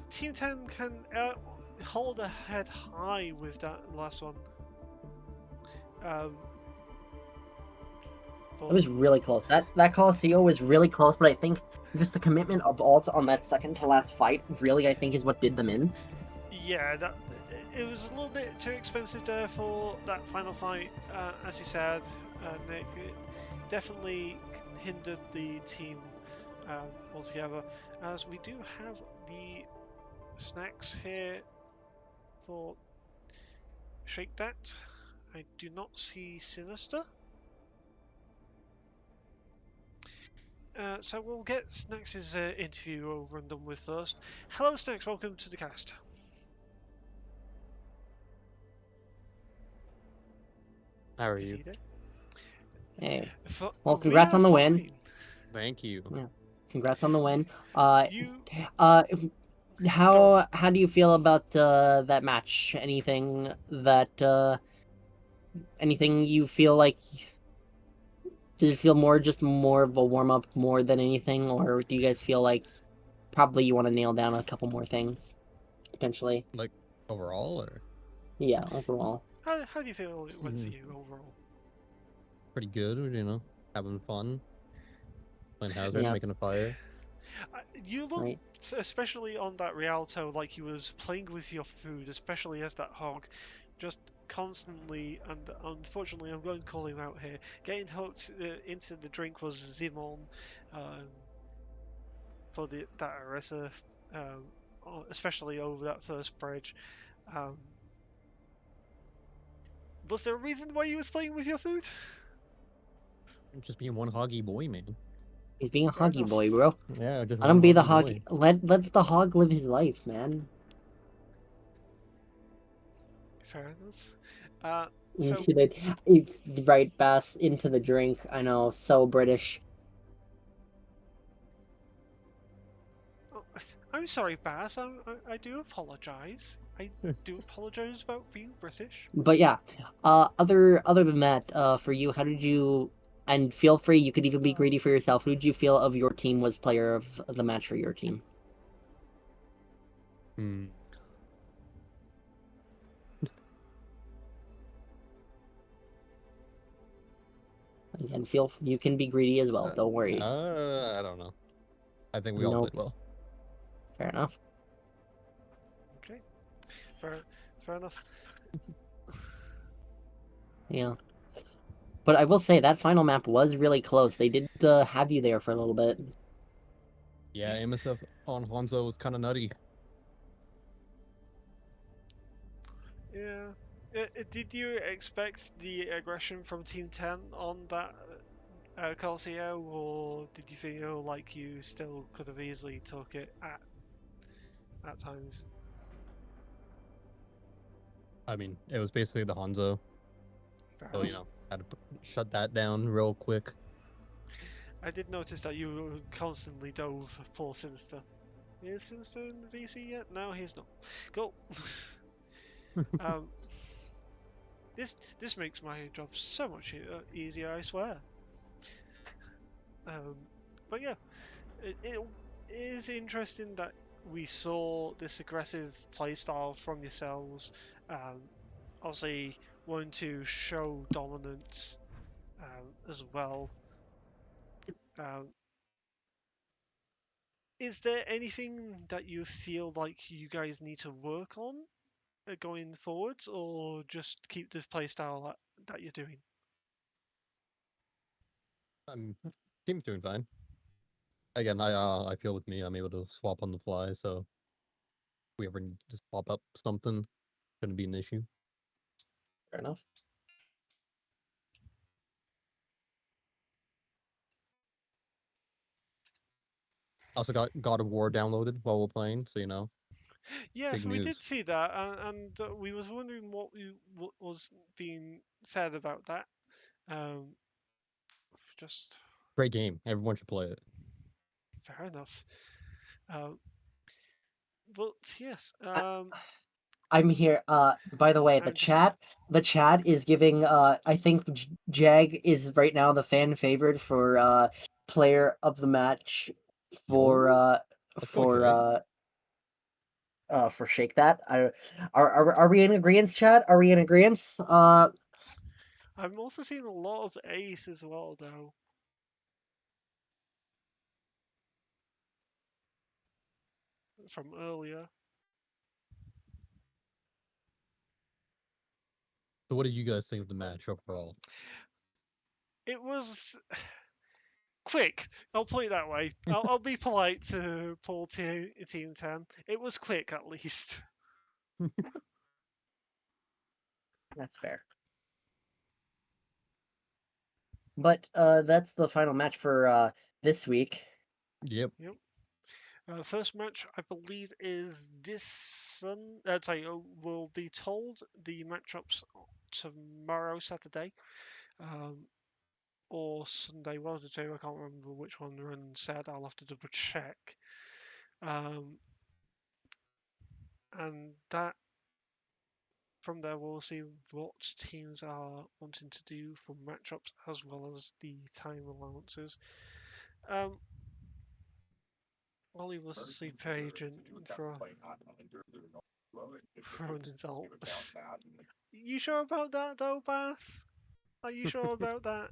Team 10 can hold a head high with that last one. It was really close. That Coliseum was really close, but I think just the commitment of ults on that second to last fight really, I think, is what did them in. Yeah, it was a little bit too expensive there for that final fight, as you said, Nick. It definitely hindered the team altogether, as we do have the snacks here for Shake That. I do not see Sinister. So we'll get Snacks' interview over and done with first. Hello Snacks, welcome to the cast. How are you? Hey. Well, congrats on the win. Fine. Thank you. Yeah. Congrats on the win. How do you feel about that match? Anything that anything you feel like? Does it feel more of a warm up more than anything, or do you guys feel like probably you want to nail down a couple more things potentially? Like overall, or Yeah, overall. How do you feel it went for Mhm. you overall? Pretty good, having fun, playing Hazard, Yeah, making a fire. You looked, right. especially on that Rialto, like you was playing with your food, especially as that hog, just constantly, and unfortunately I'm going to call him out here, getting hooked into the drink was Zimon um, for that Arisa, especially over that first bridge. Um, was there a reason why you was playing with your food? Just being one hoggy boy, man. He's being a Fair hoggy enough. boy, bro. Yeah, just Let one him be the hoggy hog. boy. Let the hog live his life, man. Fair enough. Uh, so Into the right bass into the drink. I know, so British. Oh, I'm sorry, Baz. I do apologise. I do apologise about being British. But yeah, other than that, for you, how did you? And feel free, you could even be greedy for yourself. Who did you feel of your team was player of the match for your team? Hmm. Again, feel you can be greedy as well. Don't worry. I don't know. I think we all Nope. played well. Fair enough. Okay, fair, fair enough. Yeah. But I will say that final map was really close. They did have you there for a little bit. Yeah, MSF on Hanzo was kind of nutty. Yeah. Did you expect the aggression from Team 10 on that Calcio, or did you feel like you still could have easily took it at times? I mean, it was basically the Hanzo, Fair so enough. had to shut that down real quick. I did notice that you constantly dove poor Sinister. Is Sinister in the VC yet? No, he's not. Cool. um, this makes my job so much easier, I swear. Um, but yeah, it is interesting that we saw this aggressive playstyle from yourselves. Um, obviously, wanting to show dominance as well. Um, is there anything that you feel like you guys need to work on going forwards, or just keep the playstyle that you're doing? Team's doing fine. Again, I feel with me, I'm able to swap on the fly, so if we ever need to swap up something, shouldn't be an issue. Fair enough. Also got God of War downloaded while we're playing, so Yes, big we did news. see that, and we was wondering what was being said about that. Um, just Great game. Everyone should play it. fair enough. Um, but yes, I'm here. By the way, I'm just the chat is giving. I think Jag is right now the fan favorite for player of the match for Yo, let's go, for Jag. for Shake That. Are we in agreement, chat? Are we in agreement? I'm also seeing a lot of Ace as well, though. From earlier. So what did you guys think of the match overall? It was quick. I'll put it that way. I'll be polite to Team 10. It was quick, at least. That's fair. But that's the final match for this week. Yep. Yep. First match, I believe, is this sorry, we'll be told the matchups tomorrow, Saturday, or Sunday. One of the two. I can't remember which one Ren said. I'll have to double check. Um, and that from there, we'll see what teams are wanting to do for matchups as well as the time allowances. Ollie was a sleeper agent for an insult. You sure about that, though, Bass? Are you sure about that?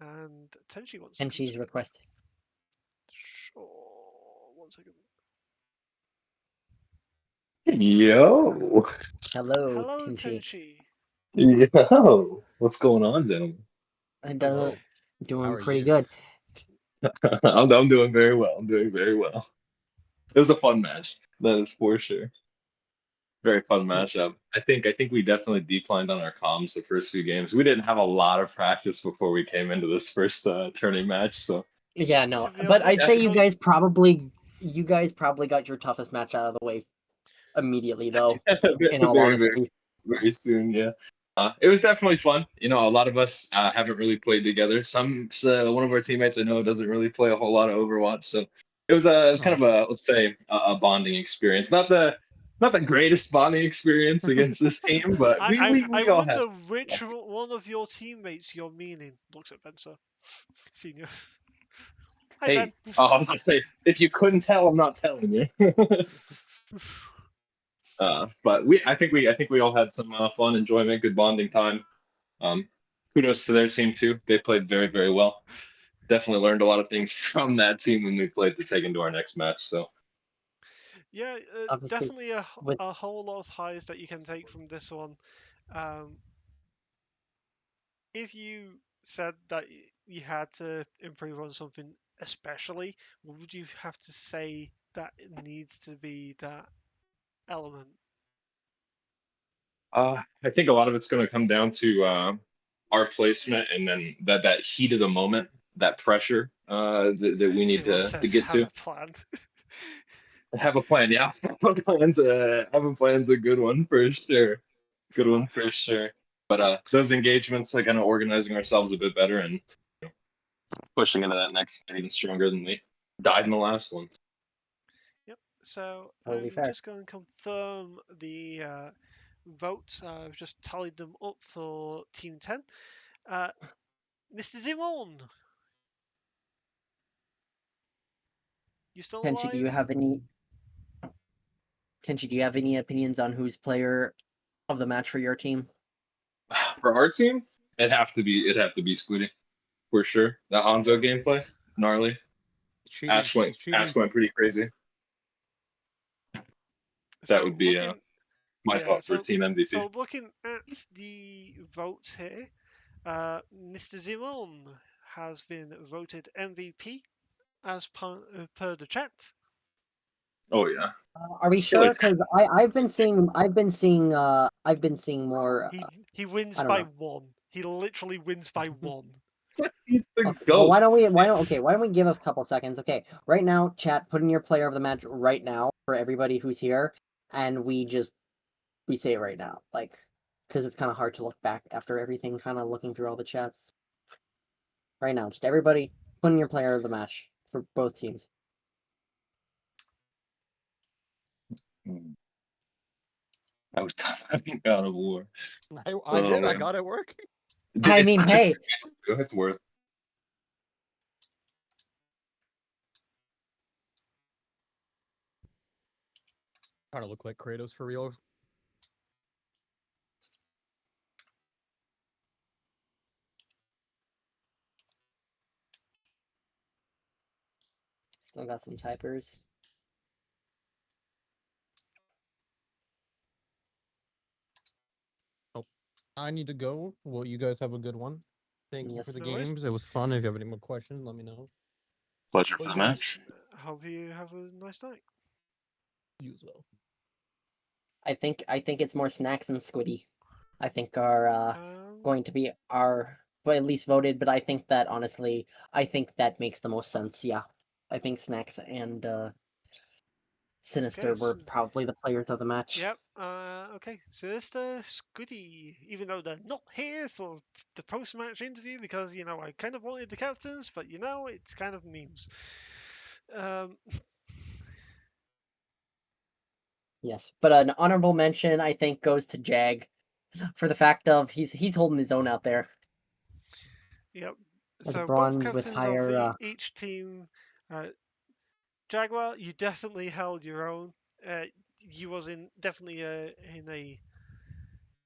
And Tenchi wants to And come she's speak. requesting. Sure. 1 second. Yo, Hello, Hello, Tinchi. Tenchi. yo, what's going on, gentlemen? And Hello. How doing are pretty you? good. I'm doing very well. I'm doing very well. It was a fun match, that is for sure. Very fun Yeah, matchup. I think we definitely declined on our comms the first few games. We didn't have a lot of practice before we came into this first turning match, so yeah, no. To be But I'd honest, say definitely you guys probably got your toughest match out of the way immediately, though. In all very, very, honesty. very soon. Yeah. It was definitely fun. You know, a lot of us haven't really played together. One of our teammates I know doesn't really play a whole lot of Overwatch, so it was kind Oh. of a, let's say, a bonding experience. Not the greatest bonding experience against this team, but we I, we, I, I we all had. wonder which one of your teammates you're meaning. Looks at Benzer. Senior. Hi, Ben. Hey, I was gonna say, if you couldn't tell, I'm not telling you. But I think we all had some fun, enjoyment, good bonding time. Um, Kudos to their team too. They played very, very well. Definitely learned a lot of things from that team when we played to take into our next match. So Yeah, Obviously, definitely with a whole lot of highs that you can take from this one. Um, if you said that you had to improve on something especially, what would you have to say that it needs to be that element? I think a lot of it's going to come down to our placement and then that heat of the moment, that pressure that we need Simon to says get have to. a plan. Have a plan, yeah. Have a plan's a good one for sure. Good one for sure. But those engagements, like kind of organizing ourselves a bit better and pushing into that next fight even stronger than we died in the last one. Yep. So totally I'm fair. just going to confirm the votes. I've just tallied them up for Team 10. Uh, Mr. Zimon, you still Tenchi, do alive? you have any Tenchi, do you have any opinions on who's player of the match for your team? For our team, it'd have to be Squiddy for sure. The Hanzo gameplay, gnarly. It's cheating. Ash went It's cheating. Ash went pretty crazy. That So would be looking, my yeah. thought for team MVP. So looking at the votes here, Mr. Zimon has been voted MVP as per the chat. Oh yeah, Are we Killer sure? 10. Because I've been seeing more. He wins I don't by know. one. He literally wins by one. He's the Okay, well, goat. why don't we give a couple seconds? Okay, right now, chat, put in your player of the match right now for everybody who's here, and we say it right now, like, because it's kind of hard to look back after everything, kind of looking through all the chats. Right now, just everybody put in your player of the match for both teams. I was talking out of war. I Oh did. I man, got it working. I it's mean, such a hey, good game. It's worth. Trying to look like Kratos for real. still got some typers. Oh, I need to go. Well, you guys have a good one. Thank you for Yes, the No worries. games. It was fun. If you have any more questions, let me know. Pleasure for No the worries. match. Hope you have a nice night. You as well. I think it's more Snacks and Squiddy. I think are Um, going to be our, but at least voted. But I think that honestly, I think that makes the most sense. Yeah, I think Snacks and okay. Sinister were probably the players of the match. Yep. Okay. Sinister, Squiddy, even though they're not here for the post-match interview because I kind of wanted the captains, but it's kind of memes. Um, Yes, but an honorable mention I think goes to Jag for the fact of he's holding his own out there Yep. as a So both bronze with captains of higher. each team, Jaguar, you definitely held your own. You was in definitely in a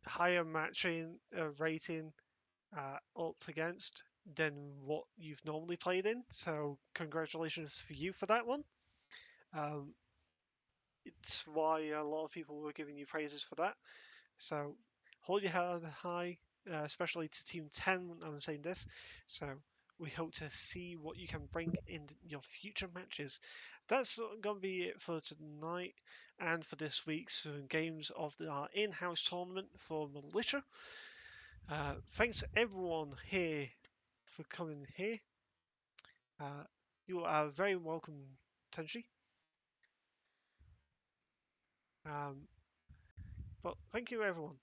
higher matching rating up against than what you've normally played in. So congratulations for you for that one. Um, it's why a lot of people were giving you praises for that. So hold your head high, especially to Team 10 on saying this. So we hope to see what you can bring in your future matches. That's going to be it for tonight and for this week's games of our in-house tournament for Militia. Thanks everyone here for coming here. You are very welcome, Tenshi. But thank you everyone.